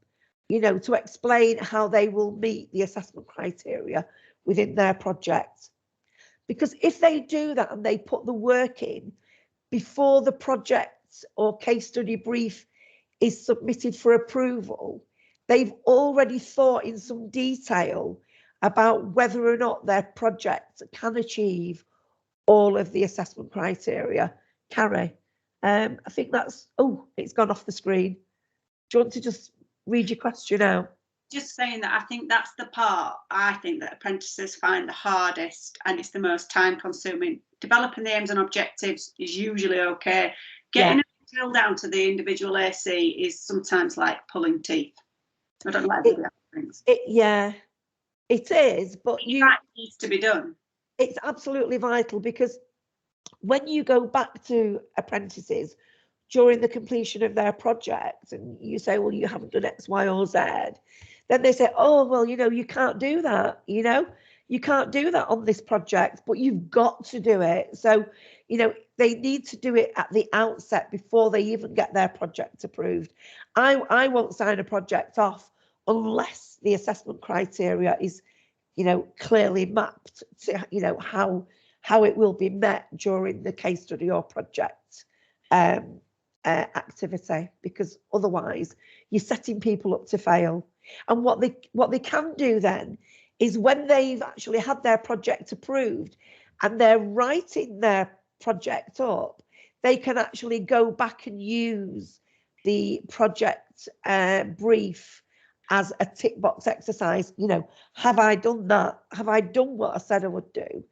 you know, to explain how they will meet the assessment criteria within their project. Because if they do that and they put the work in before the project or case study brief is submitted for approval, they've already thought in some detail about whether or not their project can achieve all of the assessment criteria. Carrie, I think that's, oh, it's gone off the screen. Do you want to just read your question out? Just saying that I think that's the part I think that apprentices find the hardest, and it's the most time consuming. Developing the aims and objectives is usually okay. Getting it drilled down to the individual AC is sometimes like pulling teeth. I don't like things. Yeah, it is, but that needs to be done. It's absolutely vital, because when you go back to apprentices during the completion of their project and you say, well, you haven't done X, Y, or Z, then they say, oh, well, you know, you can't do that, you know, you can't do that on this project, but you've got to do it. So, you know, they need to do it at the outset before they even get their project approved. I won't sign a project off unless the assessment criteria is, you know, clearly mapped to, you know, how it will be met during the case study or project activity, because otherwise you're setting people up to fail. And what they can do then is, when they've actually had their project approved and they're writing their project up, they can actually go back and use the project brief as a tick box exercise. You know, have I done that? Have I done what I said I would do?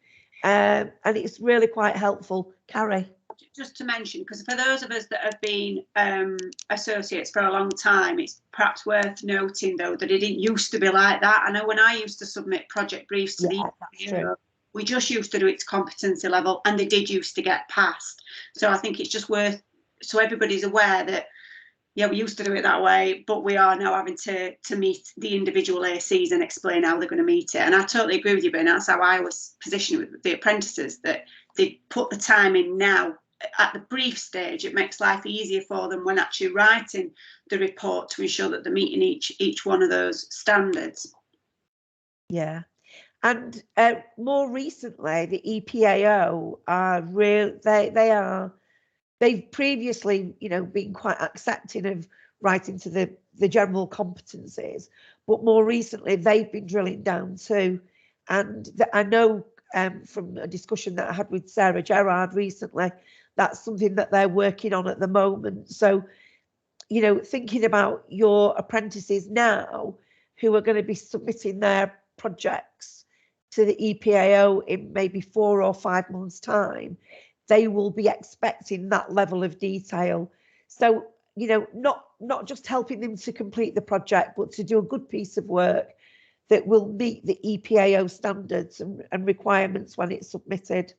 And it's really quite helpful. Carrie? Just to mention, because for those of us that have been associates for a long time, it's perhaps worth noting, though, that it didn't used to be like that. I know when I used to submit project briefs to the we just used to do it to competency level, and they did used to get passed. So I think it's just worth, so everybody's aware that, yeah, we used to do it that way, but we are now having to meet the individual ACs and explain how they're going to meet it. And I totally agree with you, Ben. That's how I was positioned with the apprentices, that they put the time in now at the brief stage. It makes life easier for them when actually writing the report to ensure that they're meeting each one of those standards. Yeah. And more recently, the EPAO are real. They've previously, you know, been quite accepting of writing to the general competencies, but more recently they've been drilling down too. And I know from a discussion that I had with Sarah Gerard recently, that's something that they're working on at the moment. So, you know, thinking about your apprentices now who are going to be submitting their projects to the EPAO in maybe 4 or 5 months' time, they will be expecting that level of detail. So, you know, not just helping them to complete the project, but to do a good piece of work that will meet the EPAO standards and requirements when it's submitted,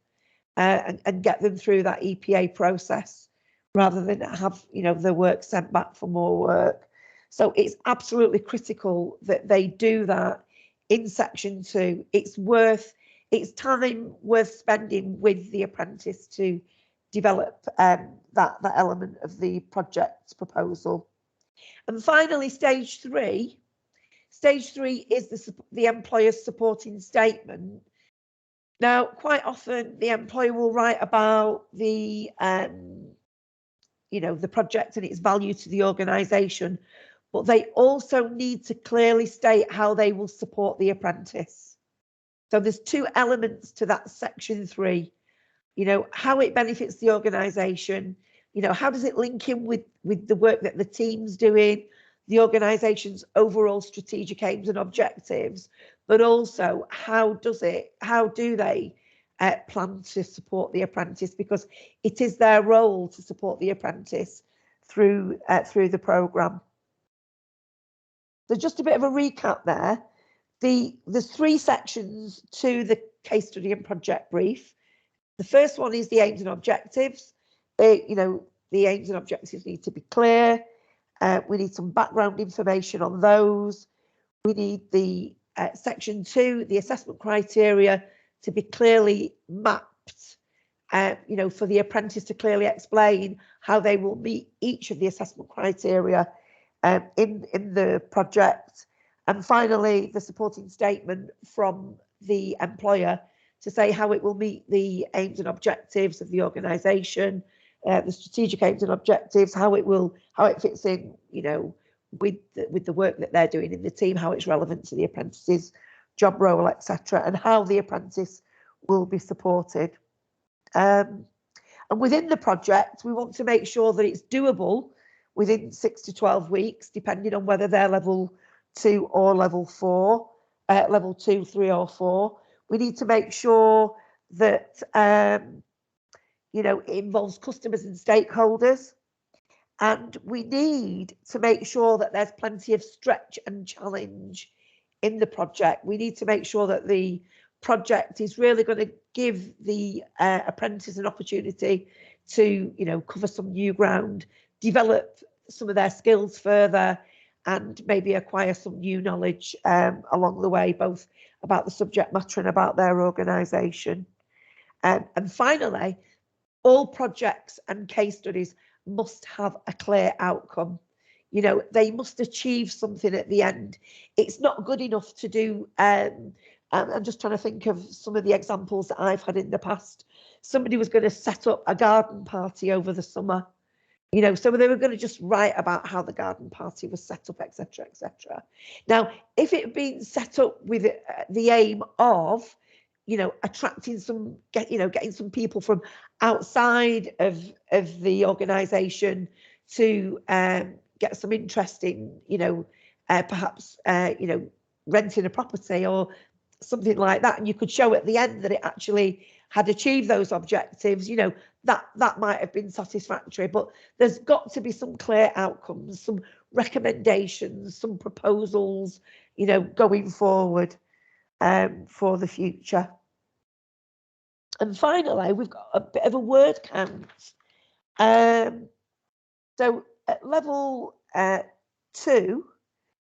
and get them through that EPA process rather than have, you know, the work sent back for more work. So it's absolutely critical that they do that in section 2. It's time worth spending with the apprentice to develop that element of the project proposal. And finally, stage 3. Stage 3 is the employer's supporting statement. Now, quite often the employer will write about the, you know, the project and its value to the organisation, but they also need to clearly state how they will support the apprentice. So there's 2 elements to that section 3. You know, how it benefits the organisation. You know, how does it link in with the work that the team's doing, the organisation's overall strategic aims and objectives, but also how do they plan to support the apprentice, because it is their role to support the apprentice through the programme. So just a bit of a recap there. There's 3 sections to the case study and project brief. The first one is the aims and objectives. You know, the aims and objectives need to be clear. We need some background information on those. We need the section 2, the assessment criteria, to be clearly mapped, you know, for the apprentice to clearly explain how they will meet each of the assessment criteria in the project. And finally, the supporting statement from the employer to say how it will meet the aims and objectives of the organisation, the strategic aims and objectives, how it fits in, you know, with the work that they're doing in the team, how it's relevant to the apprentice's job role, etc., and how the apprentice will be supported. And within the project, we want to make sure that it's doable within 6 to 12 weeks, depending on whether they're level 2 or level 4, level 2, 3 or 4. We need to make sure that, you know, it involves customers and stakeholders. And we need to make sure that there's plenty of stretch and challenge in the project. We need to make sure that the project is really going to give the apprentice an opportunity to, you know, cover some new ground, develop some of their skills further, and maybe acquire some new knowledge along the way, both about the subject matter and about their organisation. And finally, all projects and case studies must have a clear outcome. You know, they must achieve something at the end. It's not good enough to do, I'm just trying to think of some of the examples that I've had in the past. Somebody was going to set up a garden party over the summer, you know, so they were going to just write about how the garden party was set up, etc., etc. Now, if it had been set up with the aim of, you know, attracting some, getting some people from outside of the organisation to get some interest in, you know, perhaps, you know, renting a property or something like that, and you could show at the end that it actually had achieved those objectives, you know, that might have been satisfactory. But there's got to be some clear outcomes, some recommendations, some proposals, you know, going forward for the future. And finally, we've got a bit of a word count. So at level 2,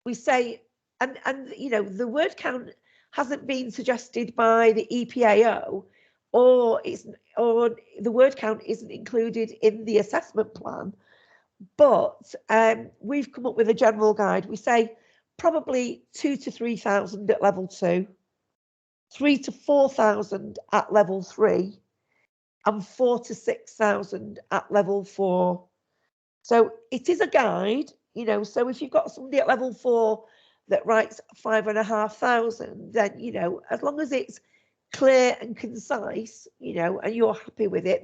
we say, and you know, the word count hasn't been suggested by the EPAO, or the word count isn't included in the assessment plan, but we've come up with a general guide. We say probably 2,000 to 3,000 at level 2, 3,000 to 4,000 at level 3, and 4,000 to 6,000 at level 4. So it is a guide, you know, so if you've got somebody at level 4 that writes 5,500, then, you know, as long as it's clear and concise, you know, and you're happy with it,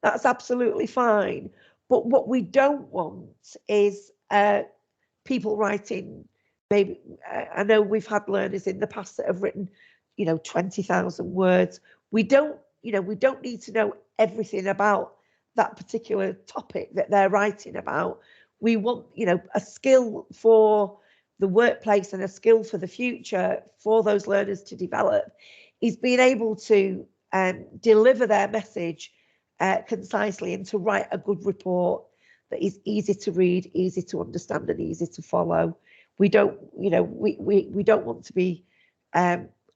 That's absolutely fine. But what we don't want is people writing, maybe, I know we've had learners in the past that have written, 20,000 words. We don't need to know everything about that particular topic that they're writing about. We want, a skill for the workplace and a skill for the future for those learners to develop is being able to deliver their message concisely and to write a good report that is easy to read, easy to understand, and easy to follow. We don't, we don't want to be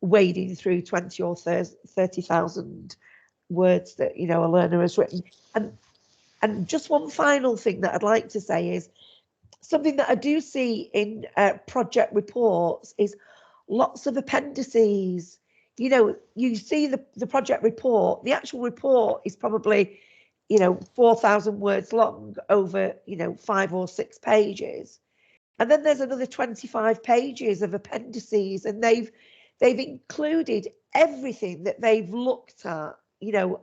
wading through 20 or 30,000 words that a learner has written. And just one final thing that I'd like to say is something that I do see in project reports is lots of appendices. You see the project report, the actual report is probably 4,000 words long over 5 or 6 pages, and then there's another 25 pages of appendices, and they've included everything that they've looked at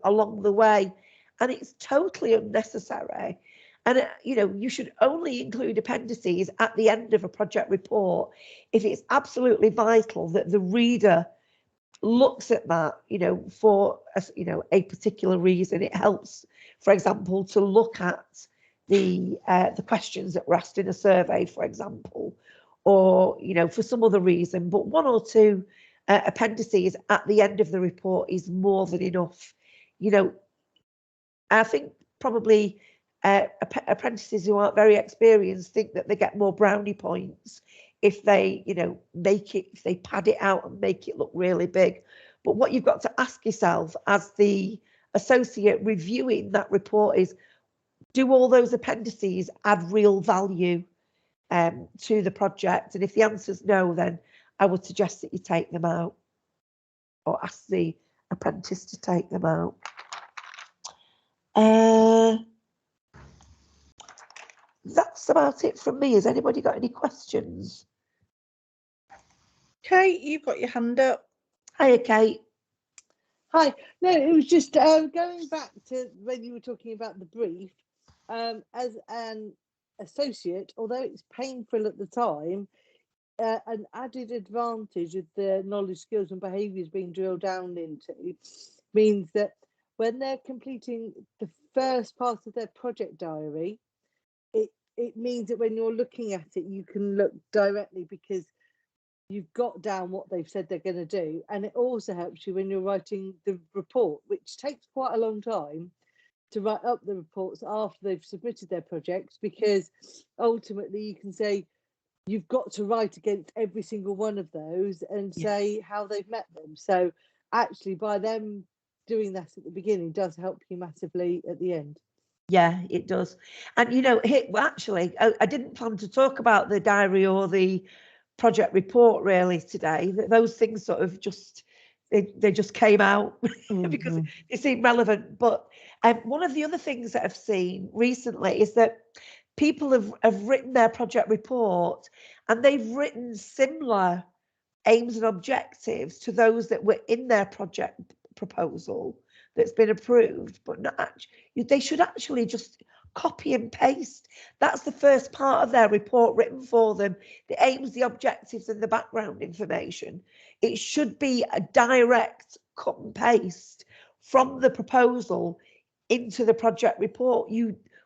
along the way, and it's totally unnecessary. And you should only include appendices at the end of a project report if it's absolutely vital that the reader looks at that, for a particular reason. It helps, for example, to look at the questions that were asked in a survey, for example, or for some other reason. But 1 or 2 appendices at the end of the report is more than enough. I think probably apprentices who aren't very experienced think that they get more brownie points if they, if they pad it out and make it look really big. But what you've got to ask yourself as the associate reviewing that report is, do all those appendices add real value to the project? And if the answer is no, then I would suggest that you take them out or ask the apprentice to take them out. That's about it from me. Has anybody got any questions? Kate, you've got your hand up. Hiya, Kate. Hi. No, it was just going back to when you were talking about the brief. As an associate, although it's painful at the time, an added advantage of the knowledge, skills and behaviours being drilled down into means that when they're completing the first part of their project diary, it means that when you're looking at it, you can look directly because you've got down what they've said they're going to do. And it also helps you when you're writing the report, which takes quite a long time to write up the reports after they've submitted their projects, because ultimately you can say you've got to write against every single one of those and say how they've met them. So actually by them doing that at the beginning does help you massively at the end. Yeah, it does. And actually, I didn't plan to talk about the diary or the project report really today. Those things sort of just they just came out because they seem relevant. But one of the other things that I've seen recently is that people have written their project report and they've written similar aims and objectives to those that were in their project proposal that's been approved, but not actually. They should actually just copy and paste. That's the first part of their report written for them. The aims, the objectives, and the background information. It should be a direct cut and paste from the proposal into the project report.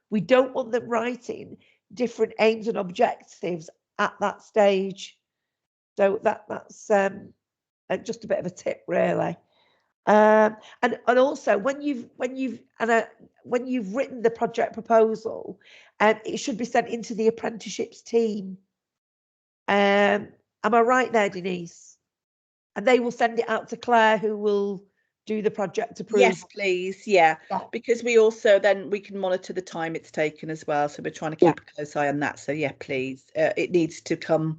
We don't want them writing different aims and objectives at that stage. So that's just a bit of a tip, really. And also when you've written the project proposal, it should be sent into the apprenticeships team. Am I right there, Denise? And they will send it out to Claire, who will do the project approval. Yes, please. Yeah, because we also then we can monitor the time it's taken as well. So we're trying to keep a close eye on that. So yeah, please. It needs to come.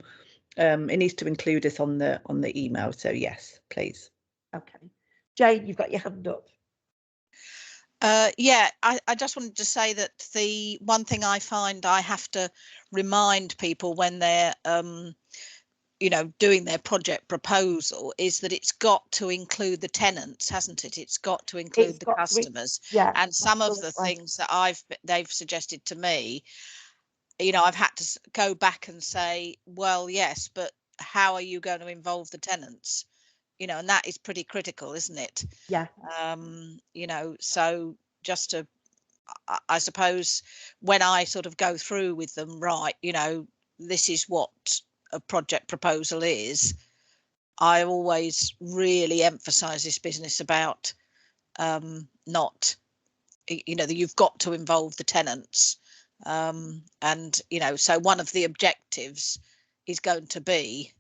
It needs to include us on the email. So yes, please. Okay. Jane, you've got your hand up. Yeah, I just wanted to say that the one thing I find I have to remind people when they're you know, doing their project proposal is that it's got to include the tenants, hasn't it? It's got to include the customers. And some of the things that they've suggested to me, you know, I've had to go back and say, well, yes, but how are you going to involve the tenants? You know, and that is pretty critical, isn't it? Yeah. You know, so just to, I suppose, when I sort of go through with them, right, you know, this is what a project proposal is, I always really emphasize this business about not, you know, that you've got to involve the tenants. And, you know, so one of the objectives is going to be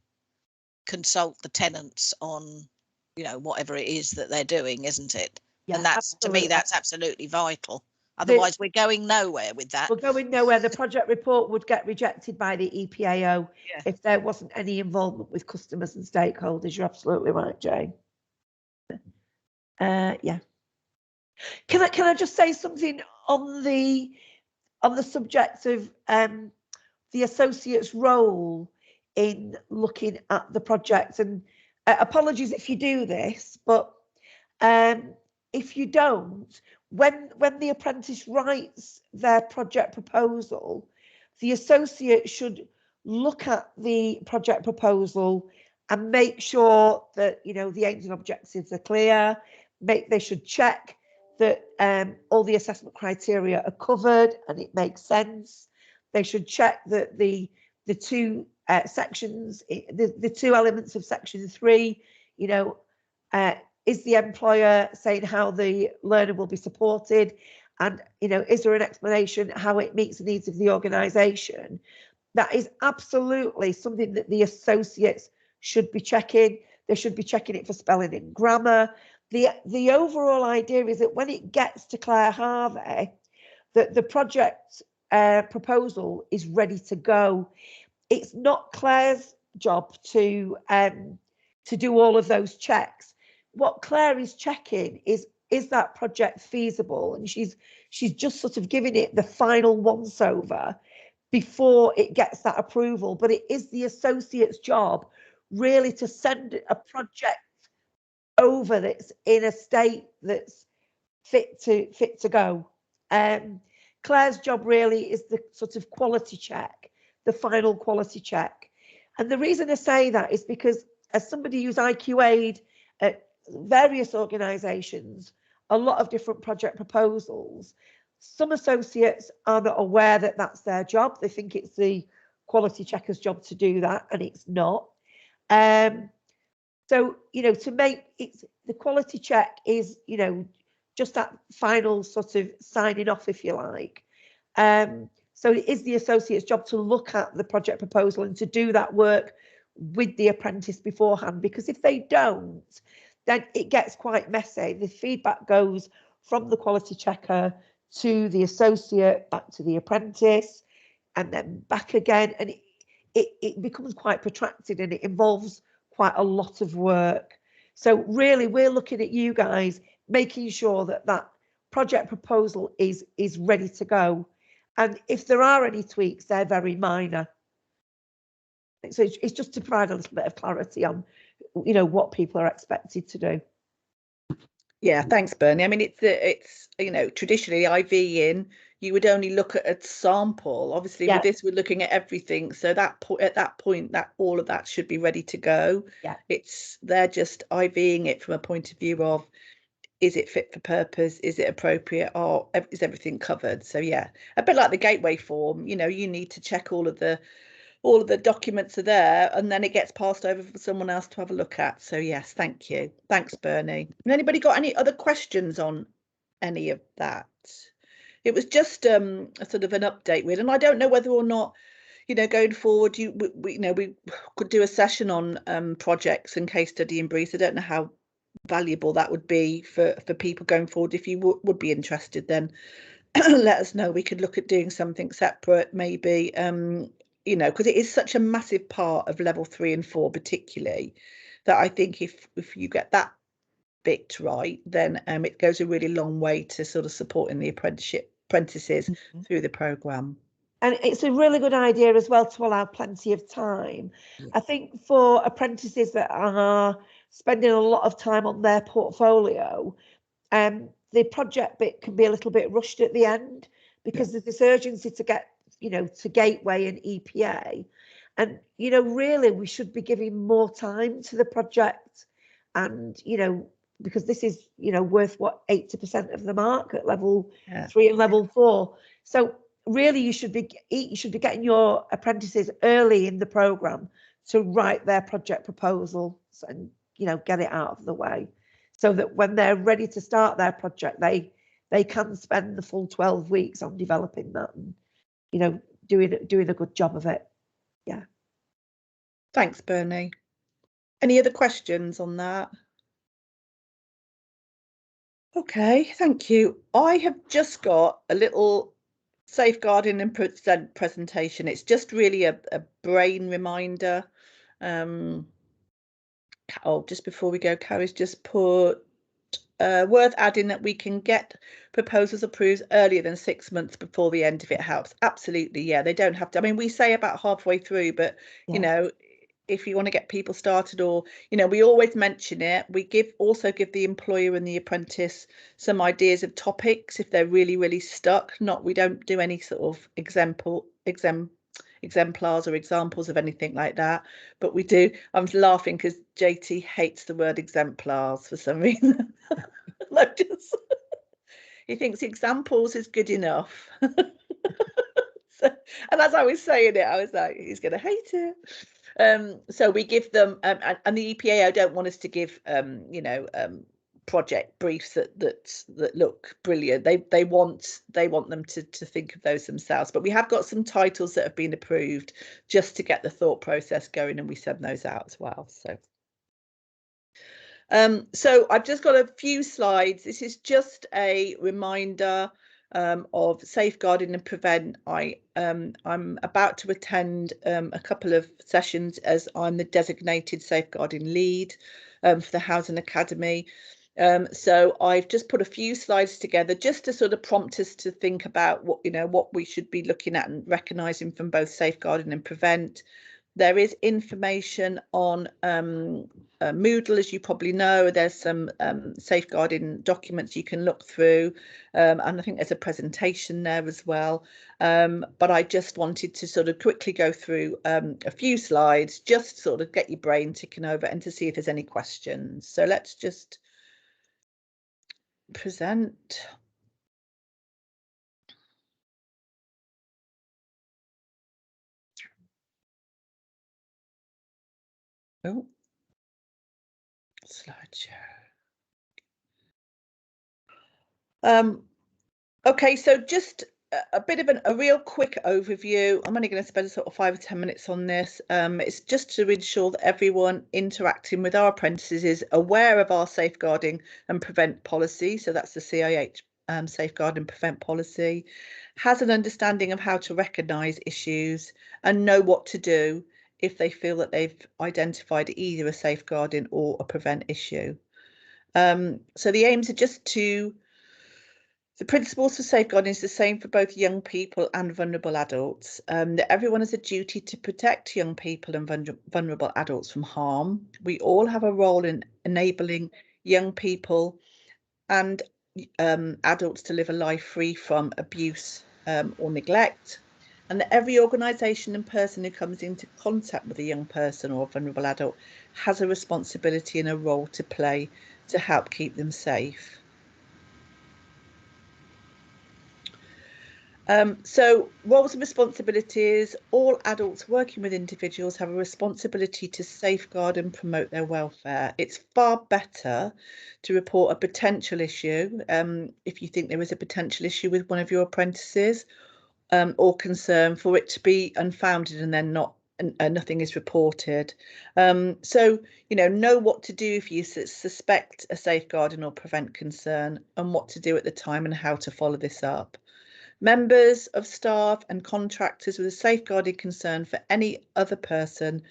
consult the tenants on, you know, whatever it is that they're doing, isn't it? Yeah, and that's absolutely. To me, that's absolutely vital. Otherwise, we're going nowhere with that. We're going nowhere. The project report would get rejected by the EPAO if there wasn't any involvement with customers and stakeholders. You're absolutely right, Jane. Yeah. Can I just say something on the subject of the associate's role in looking at the project? And apologies if you do this, but if you don't, when the apprentice writes their project proposal, the associate should look at the project proposal and make sure that, you know, the aims and objectives are clear. They should check that all the assessment criteria are covered and it makes sense. They should check that the two sections, the two elements of section 3, you know, is the employer saying how the learner will be supported, and, you know, is there an explanation how it meets the needs of the organisation? That is absolutely something that the associates should be checking. They should be checking it for spelling and grammar. The overall idea is that when it gets to Claire Harvey, that the project proposal is ready to go. It's not Claire's job to do all of those checks. What Claire is checking is that project feasible, and she's just sort of giving it the final once over before it gets that approval. But it is the associate's job really to send a project over that's in a state that's fit to go. Claire's job really is the sort of quality check, the final quality check. And the reason I say that is because, as somebody who's IQA'd at various organisations, a lot of different project proposals, some associates are not aware that that's their job. They think it's the quality checker's job to do that, and it's not. So, you know, to make it, the quality check is, you know, just that final sort of signing off, if you like. So it is the associate's job to look at the project proposal and to do that work with the apprentice beforehand, because if they don't, then it gets quite messy. The feedback goes from the quality checker to the associate, back to the apprentice, and then back again, and it becomes quite protracted, and it involves quite a lot of work. So really, we're looking at you guys making sure that that project proposal is ready to go, and if there are any tweaks, they're very minor. So it's just to provide a little bit of clarity on, you know, what people are expected to do. Yeah, thanks, Bernie. I mean, it's you know, traditionally IV in, you would only look at a sample. Obviously, with this, we're looking at everything. So that at that point, that all of that should be ready to go. Yeah, they're just IVing it from a point of view of, is it fit for purpose? Is it appropriate? Or is everything covered? So yeah, a bit like the gateway form. You know, you need to check all of the documents are there, and then it gets passed over for someone else to have a look at. So yes, thank you. Thanks, Bernie. And anybody got any other questions on any of that? It was just a sort of an update with, and I don't know whether or not, you know, going forward, we could do a session on projects and case study and briefs. I don't know how valuable that would be for people going forward. If you would be interested, then let us know. We could look at doing something separate, maybe. You know, because it is such a massive part of level 3 and 4 particularly, that I think if you get that bit right, then it goes a really long way to sort of supporting the apprentices through the programme. And it's a really good idea as well to allow plenty of time. Yeah. I think for apprentices that are spending a lot of time on their portfolio, the project bit can be a little bit rushed at the end, because there's this urgency to get, to Gateway and EPA. And, really we should be giving more time to the project, and, because this is, worth what, 80% of the mark at level 3 and level 4. So really you should be getting your apprentices early in the programme to write their project proposals and, get it out of the way, so that when they're ready to start their project, they can spend the full 12 weeks on developing that and, doing a good job of it. Yeah. Thanks, Bernie. Any other questions on that? Okay, thank you. I have just got a little safeguarding and presentation. It's just really a brain reminder. Just before we go, Carrie's just put worth adding that we can get proposals approved earlier than 6 months before the end if it helps. Absolutely, yeah. They don't have to. I mean, we say about halfway through, but if you want to get people started, or we always mention it. We also give the employer and the apprentice some ideas of topics if they're really stuck. We don't do any sort of exemplars or examples of anything like that, but we do. I'm laughing because JT hates the word exemplars for some reason. He thinks examples is good enough. And as I was saying it, I was like, he's going to hate it. So we give them, and the EPA, I don't want us to give, project briefs that look brilliant. They want them to think of those themselves. But we have got some titles that have been approved just to get the thought process going, and we send those out as well. So I've just got a few slides. This is just a reminder of safeguarding and prevent. I'm about to attend a couple of sessions as I'm the designated safeguarding lead for the Housing Academy. So I've just put a few slides together just to sort of prompt us to think about what we should be looking at and recognising from both safeguarding and prevent. There is information on Moodle, as you probably know. There's some safeguarding documents you can look through, and I think there's a presentation there as well. But I just wanted to sort of quickly go through a few slides, just sort of get your brain ticking over and to see if there's any questions. So let's just present. Oh, slideshow. Okay, so just a bit of a real quick overview. I'm only going to spend sort of 5 or 10 minutes on this. It's just to ensure that everyone interacting with our apprentices is aware of our safeguarding and prevent policy. So that's the CIH safeguard and prevent policy, has an understanding of how to recognise issues and know what to do if they feel that they've identified either a safeguarding or a prevent issue. So the aims are just to the principles for safeguarding is the same for both young people and vulnerable adults. That everyone has a duty to protect young people and vulnerable adults from harm. We all have a role in enabling young people and adults to live a life free from abuse or neglect. And that every organisation and person who comes into contact with a young person or a vulnerable adult has a responsibility and a role to play to help keep them safe. So roles and responsibilities. All adults working with individuals have a responsibility to safeguard and promote their welfare. It's far better to report a potential issue if you think there is a potential issue with one of your apprentices or concern, for it to be unfounded and then nothing is reported. So know what to do if you suspect a safeguarding or prevent concern, and what to do at the time and how to follow this up. Members of staff and contractors with a safeguarding concern for any other person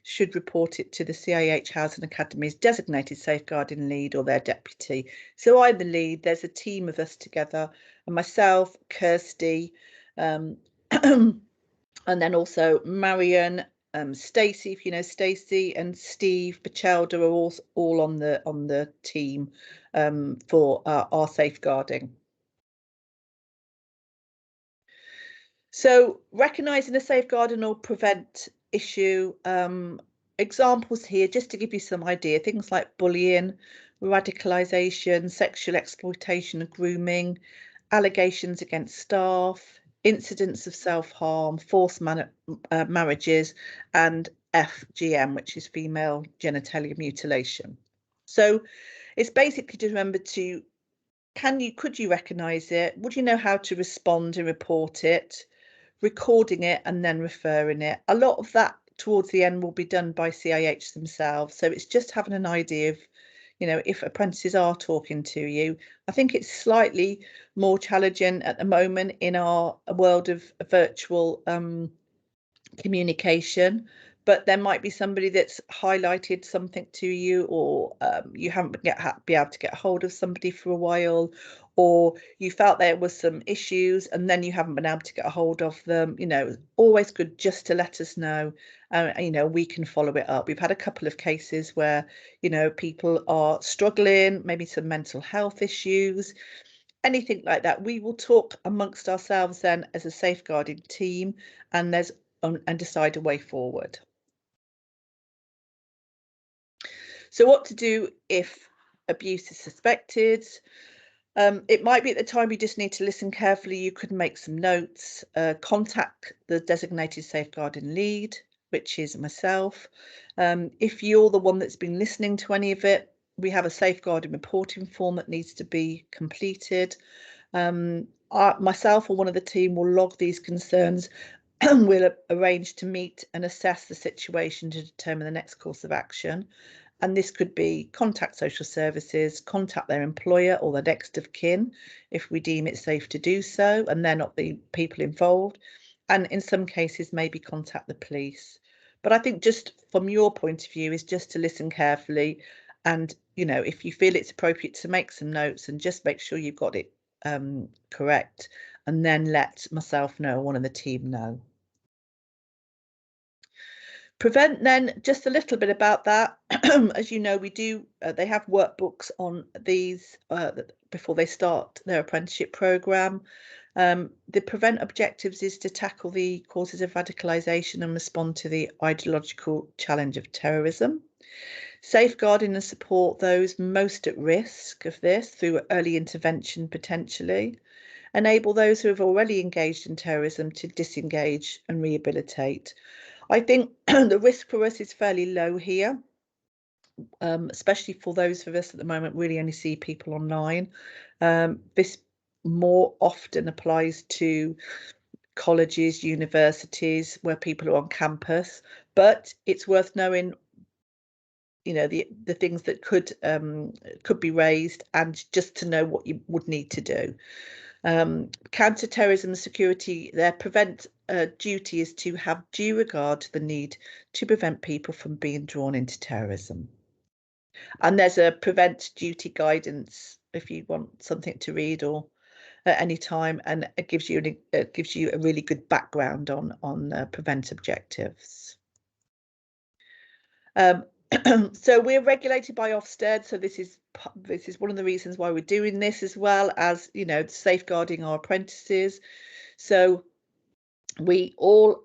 should report it to the CIH Housing Academy's designated safeguarding lead or their deputy. So I'm the lead, there's a team of us together, and myself, Kirsty, And then also Marion, Stacey, if you know Stacey, and Steve Bachelder are all on the team for our safeguarding. So recognising a safeguarding or prevent issue, examples here, just to give you some idea, things like bullying, radicalisation, sexual exploitation and grooming, allegations against staff, incidents of self-harm, forced marriages, and FGM, which is female genitalia mutilation. So it's basically to remember to, could you recognise it? Would you know how to respond and report it? Recording it and then referring it. A lot of that towards the end will be done by CIH themselves. So it's just having an idea of, you know, if apprentices are talking to you. I think it's slightly more challenging at the moment in our world of virtual communication, but there might be somebody that's highlighted something to you, or you haven't be able to get hold of somebody for a while, or you felt there was some issues and then you haven't been able to get a hold of them. You know, always good just to let us know. You know, we can follow it up. We've had a couple of cases where, you know, people are struggling, maybe some mental health issues, anything like that. We will talk amongst ourselves then as a safeguarding team, and decide a way forward. So what to do if abuse is suspected? It might be at the time you just need to listen carefully. You could make some notes, contact the designated safeguarding lead, which is myself. If you're the one that's been listening to any of it, we have a safeguarding reporting form that needs to be completed. Myself or one of the team will log these concerns and we'll arrange to meet and assess the situation to determine the next course of action. And this could be contact social services, contact their employer or the next of kin if we deem it safe to do so and they're not the people involved. And in some cases, maybe contact the police. But I think just from your point of view is just to listen carefully. And, you know, if you feel it's appropriate to make some notes and just make sure you've got it correct, and then let myself know, one of the team know. Prevent, then, just a little bit about that. As you know, we do, they have workbooks on these before they start their apprenticeship programme. The Prevent objectives is to tackle the causes of radicalisation and respond to the ideological challenge of terrorism. Safeguarding and support those most at risk of this through early intervention potentially. Enable those who have already engaged in terrorism to disengage and rehabilitate. I think the risk for us is fairly low here, especially for those of us at the moment really only see people online. This more often applies to colleges, universities, where people are on campus, but it's worth knowing, you know, the things that could be raised, and just to know what you would need to do. Counter-terrorism and security, their prevent duty is to have due regard to the need to prevent people from being drawn into terrorism. And there's a prevent duty guidance if you want something to read or at any time, and it gives you a really good background on prevent objectives. So we're regulated by Ofsted, so this is one of the reasons why we're doing this, as well as, you know, safeguarding our apprentices. So we all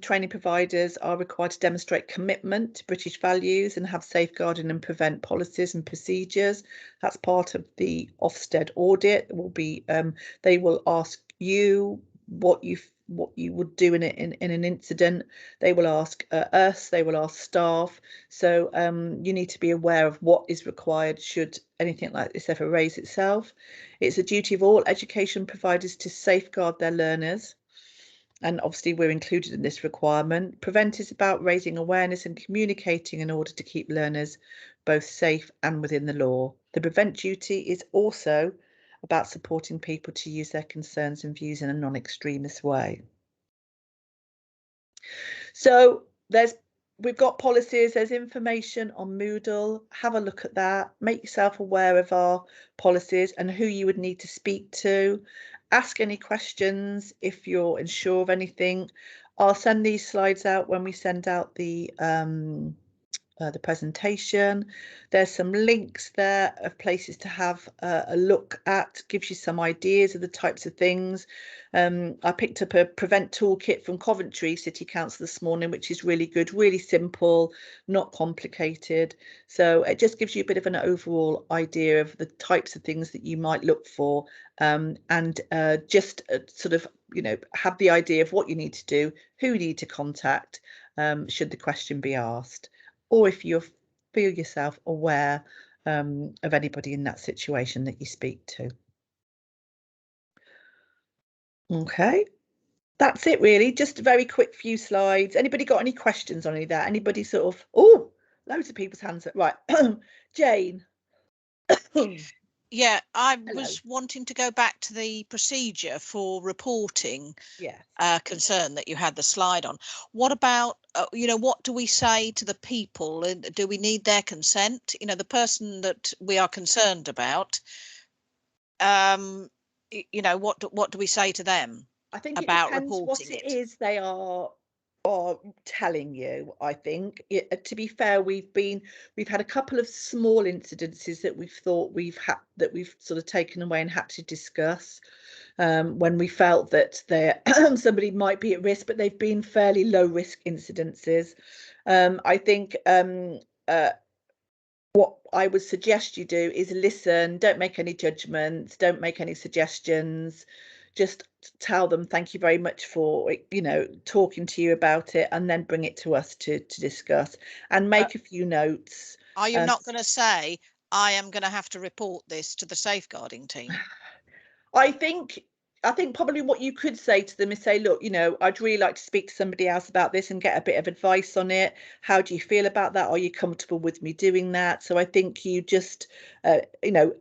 training providers are required to demonstrate commitment to British values and have safeguarding and prevent policies and procedures. That's part of the Ofsted audit. It will be they will ask you what you would do in an incident. They will ask us, they will ask staff. So you need to be aware of what is required should anything like this ever raise itself. It's a duty of all education providers to safeguard their learners. And obviously we're included in this requirement. Prevent is about raising awareness and communicating in order to keep learners both safe and within the law. The prevent duty is also about supporting people to use their concerns and views in a non-extremist way. So we've got policies, there's information on Moodle. Have a look at that, make yourself aware of our policies and who you would need to speak to. ask any questions if you're unsure of anything. I'll send these slides out when we send out the presentation. There's some links there of places to have a look at, gives you some ideas of the types of things. I picked up a prevent toolkit from Coventry City Council this morning, which is really good, really simple, not complicated. So it just gives you a bit of an overall idea of the types of things that you might look for, and just sort of, you know, have the idea of what you need to do, who you need to contact should the question be asked, or if you feel yourself aware of anybody in that situation that you speak to. Okay, that's it really, just a very quick few slides. Anybody got any questions on any of that? Anybody sort of, oh, loads of people's hands up. Right, Jane. Yeah, I Hello. was wanting to go back to the procedure for reporting Yes. concern that you had the slide on. What about, you know, what do we say to the people? Do we need their consent? You know, the person that we are concerned about, you know, what do we say to them? I think about it depends what reporting it is they are telling you. I think to be fair, we've had a couple of small incidences that we've thought that we've sort of taken away and had to discuss when we felt that somebody might be at risk, but they've been fairly low risk incidences. I think what I would suggest you do is listen, don't make any judgments, don't make any suggestions, just tell them thank you very much for, you know, talking to you about it, and then bring it to us to discuss, and make a few notes. Are you not going to say, I am going to have to report this to the safeguarding team? I think probably what you could say to them is say, look, you know, I'd really like to speak to somebody else about this and get a bit of advice on it. How do you feel about that? Are you comfortable with me doing that? So I think you just, you know,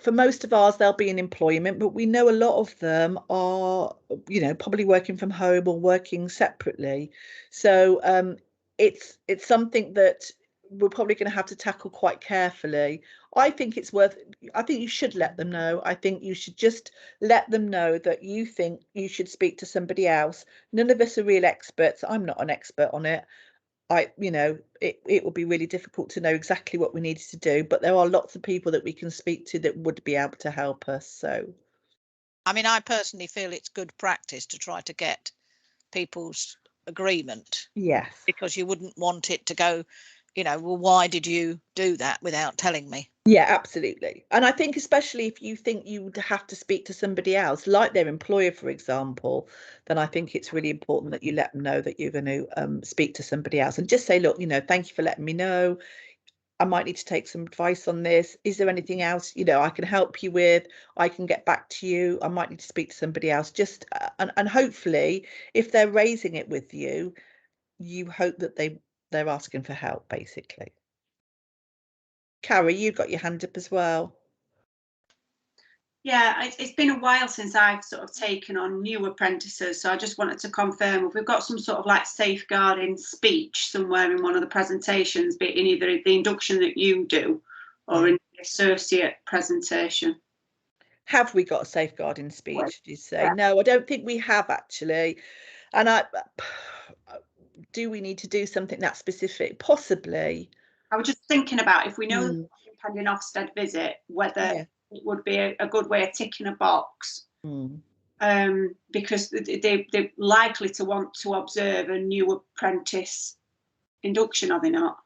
for most of ours, they'll be in employment, but we know a lot of them are, you know, probably working from home or working separately. So it's something that we're probably going to have to tackle quite carefully. I think you should let them know. I think you should just let them know that you think you should speak to somebody else. None of us are real experts. I'm not an expert on it. You know, it would be really difficult to know exactly what we needed to do, but there are lots of people that we can speak to that would be able to help us. So, I mean, I personally feel it's good practice to try to get people's agreement. Yes. Because you wouldn't want it to go, you know, well, why did you do that without telling me? Yeah, absolutely. And I think especially if you think you would have to speak to somebody else, like their employer, for example, then I think it's really important that you let them know that you're going to speak to somebody else, and just say, look, you know, thank you for letting me know. I might need to take some advice on this. Is there anything else, you know, I can help you with? I can get back to you. I might need to speak to somebody else. Just and hopefully, if they're raising it with you, you hope that they're asking for help, basically. Carrie, you got your hand up as well. Yeah, it's been a while since I've sort of taken on new apprentices, so I just wanted to confirm if we've got some sort of like safeguarding speech somewhere in one of the presentations, be it in either the induction that you do or in the associate presentation. Have we got a safeguarding speech, did you say? No, I don't think we have actually. And do we need to do something that specific? Possibly. I was just thinking about if we know the impending Ofsted visit, whether it would be a good way of ticking a box, because they're likely to want to observe a new apprentice induction, are they not?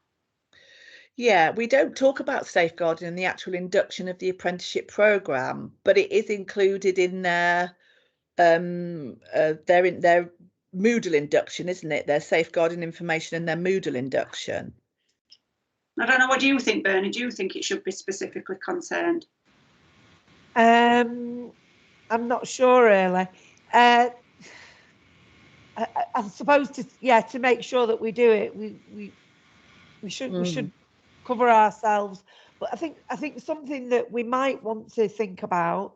Yeah, we don't talk about safeguarding in the actual induction of the apprenticeship programme, but it is included in their Moodle induction, isn't it? Their safeguarding information and their Moodle induction. I don't know. What do you think, Bernie? Do you think it should be specifically concerned? I'm not sure really. I suppose to make sure that we do it, we should cover ourselves. But I think something that we might want to think about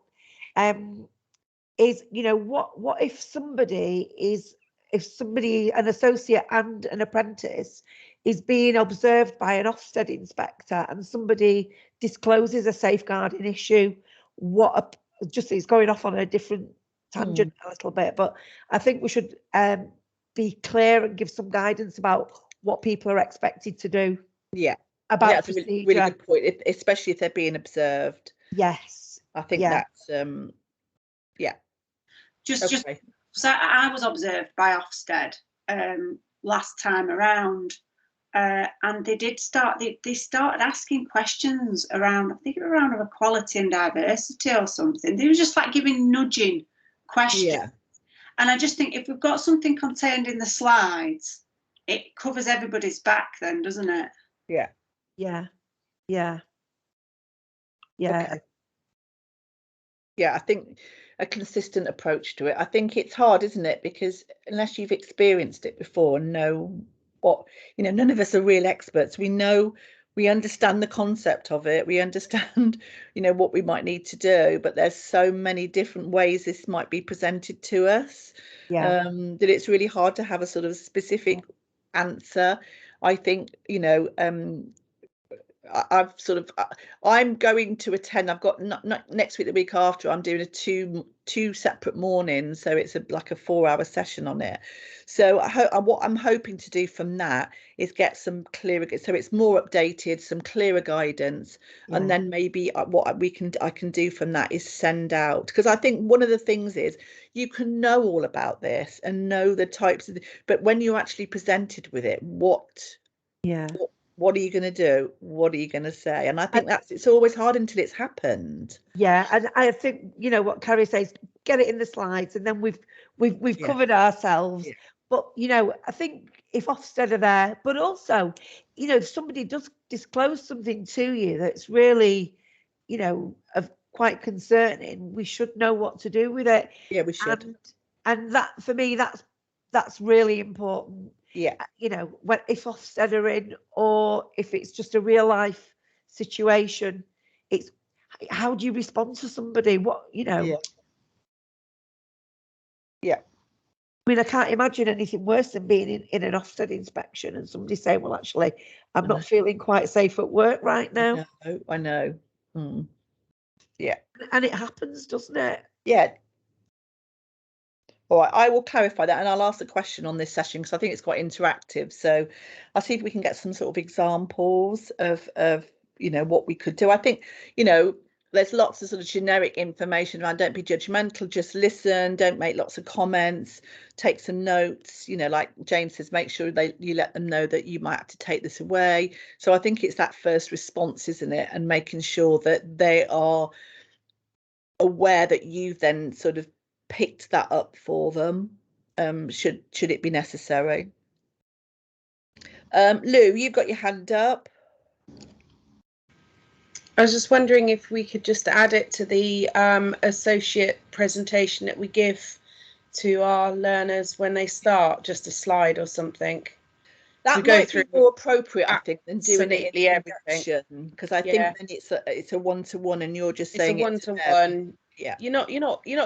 is, you know, what if somebody, an associate and an apprentice, is being observed by an Ofsted inspector and somebody discloses a safeguarding issue, what just it's going off on a different tangent a little bit, but I think we should be clear and give some guidance about what people are expected to do. Yeah. About that's procedure. a really good point, especially if they're being observed. Yes. I think that's yeah. Just so I was observed by Ofsted last time around, and they started asking questions around, I think around equality and diversity or something. They were just like nudging questions. And I just think if we've got something contained in the slides, it covers everybody's back then, doesn't it? Yeah. Okay. Yeah, I think a consistent approach to it. I think it's hard, isn't it? Because unless you've experienced it before and know what, none of us are real experts. We understand the concept of it. We understand, what we might need to do, but there's so many different ways this might be presented to us that it's really hard to have a sort of specific answer. I think, I'm going to attend. I've got not next week, the week after. I'm doing two separate mornings, so it's like a 4-hour session on it. So what I'm hoping to do from that is get some clearer, so it's more updated, some clearer guidance, and then maybe what I can do from that is send out, because I think one of the things is you can know all about this and know the types of, but when you're actually presented with it, what are you going to do? What are you going to say? And I think it's always hard until it's happened. Yeah, and I think what Carrie says, get it in the slides, and then we've covered ourselves. Yeah. But I think if Ofsted are there, but also if somebody does disclose something to you that's really of quite concerning, we should know what to do with it. Yeah, we should. And that, for me, that's really important. Yeah. If Ofsted are in, or if it's just a real life situation, it's how do you respond to somebody? Yeah. I mean, I can't imagine anything worse than being in an Ofsted inspection and somebody saying, well, actually, I'm not feeling quite safe at work right now. I know. Yeah. And it happens, doesn't it? Yeah. All right, I will clarify that, and I'll ask a question on this session because I think it's quite interactive. So I'll see if we can get some sort of examples of what we could do. I think there's lots of sort of generic information around. Don't be judgmental, just listen. Don't make lots of comments. Take some notes. Like James says, make sure you let them know that you might have to take this away. So I think it's that first response, isn't it, and making sure that they are aware that you've then sort of picked that up for them, should it be necessary. Lou, you've got your hand up. I was just wondering if we could just add it to the associate presentation that we give to our learners when they start, just a slide or something. That might be more appropriate, I think, than doing it in every section, because I think then it's a one-to-one, and you're just saying it's a one-to-one. Yeah, you're not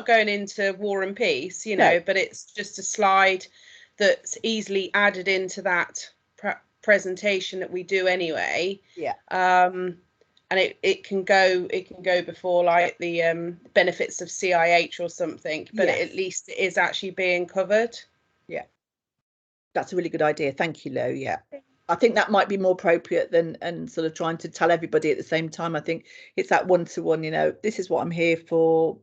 going into War and Peace, but it's just a slide that's easily added into that presentation that we do anyway. Yeah. And it can go before like the benefits of CIH or something, but at least it is actually being covered. Yeah, that's a really good idea. Thank you, Lou. Yeah, I think that might be more appropriate than sort of trying to tell everybody at the same time. I think it's that one-to-one, this is what I'm here for,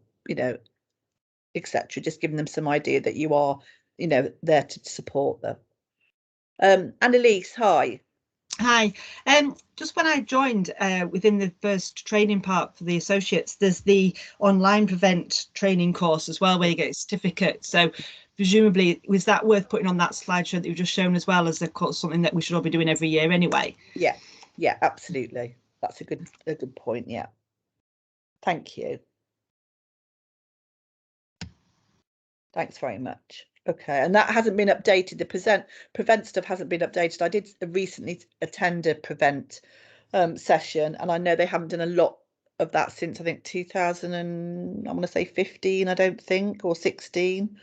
etc. Just giving them some idea that you are, there to support them. Annalise, hi. Hi. Just when I joined within the first training part for the associates, there's the online prevent training course as well, where you get a certificate. So presumably, was that worth putting on that slideshow that you've just shown, as well as something that we should all be doing every year anyway? Yeah, absolutely. That's a good point. Yeah. Thank you. Thanks very much. Okay, and that hasn't been updated. The prevent stuff hasn't been updated. I did recently attend a prevent session, and I know they haven't done a lot of that since, I think, 2000 and I want to say 15, I don't think, or 16.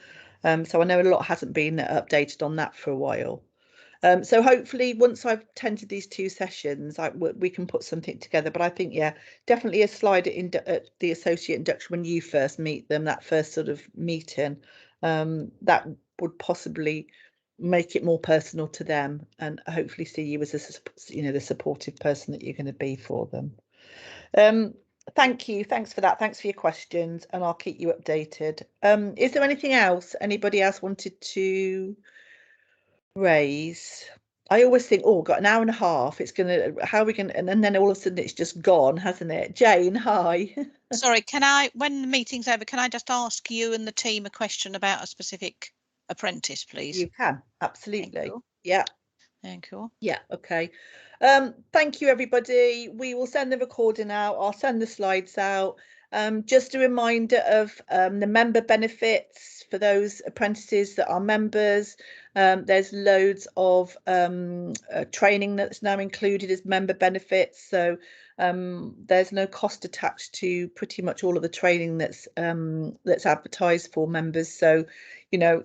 So I know a lot hasn't been updated on that for a while. So hopefully once I've attended these 2 sessions, we can put something together. But I think, yeah, definitely a slide at the associate induction when you first meet them, that first sort of meeting, that would possibly make it more personal to them, and hopefully see you as the supportive person that you're going to be for them. Thank you. Thanks for that. Thanks for your questions, and I'll keep you updated. Is there anything else anybody else wanted to raise? I always think, oh, got an hour and a half. How are we gonna? And then all of a sudden it's just gone, hasn't it? Jane, hi. Sorry, when the meeting's over, can I just ask you and the team a question about a specific apprentice, please? You can, absolutely. Yeah. Thank you. Yeah, okay. Thank you, everybody. We will send the recording out. I'll send the slides out. Just a reminder of the member benefits for those apprentices that are members. There's loads of training that's now included as member benefits. So there's no cost attached to pretty much all of the training that's advertised for members. So,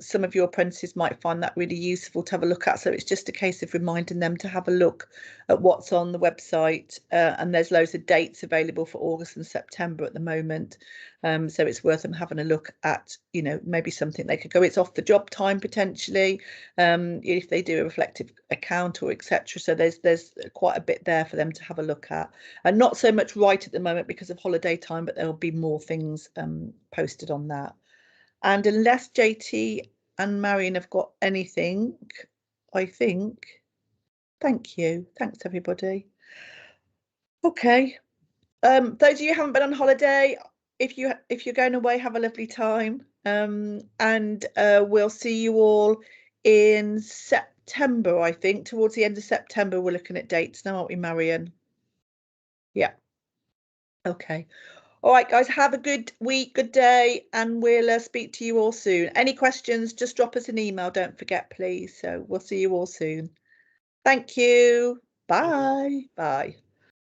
some of your apprentices might find that really useful to have a look at. So it's just a case of reminding them to have a look at what's on the website. And there's loads of dates available for August and September at the moment. So it's worth them having a look at, maybe something they could go. It's off the job time potentially, if they do a reflective account or etc. So there's quite a bit there for them to have a look at, and not so much right at the moment because of holiday time, but there'll be more things posted on that. And unless JT and Marion have got anything, I think. Thank you. Thanks, everybody. Okay. Those of you who haven't been on holiday, if you're going away, have a lovely time. And we'll see you all in September, I think. Towards the end of September, we're looking at dates now, aren't we, Marion? Yeah. Okay. All right, guys, have a good week, good day, and we'll speak to you all soon. Any questions, just drop us an email, don't forget, please. So we'll see you all soon. Thank you. Bye. Bye.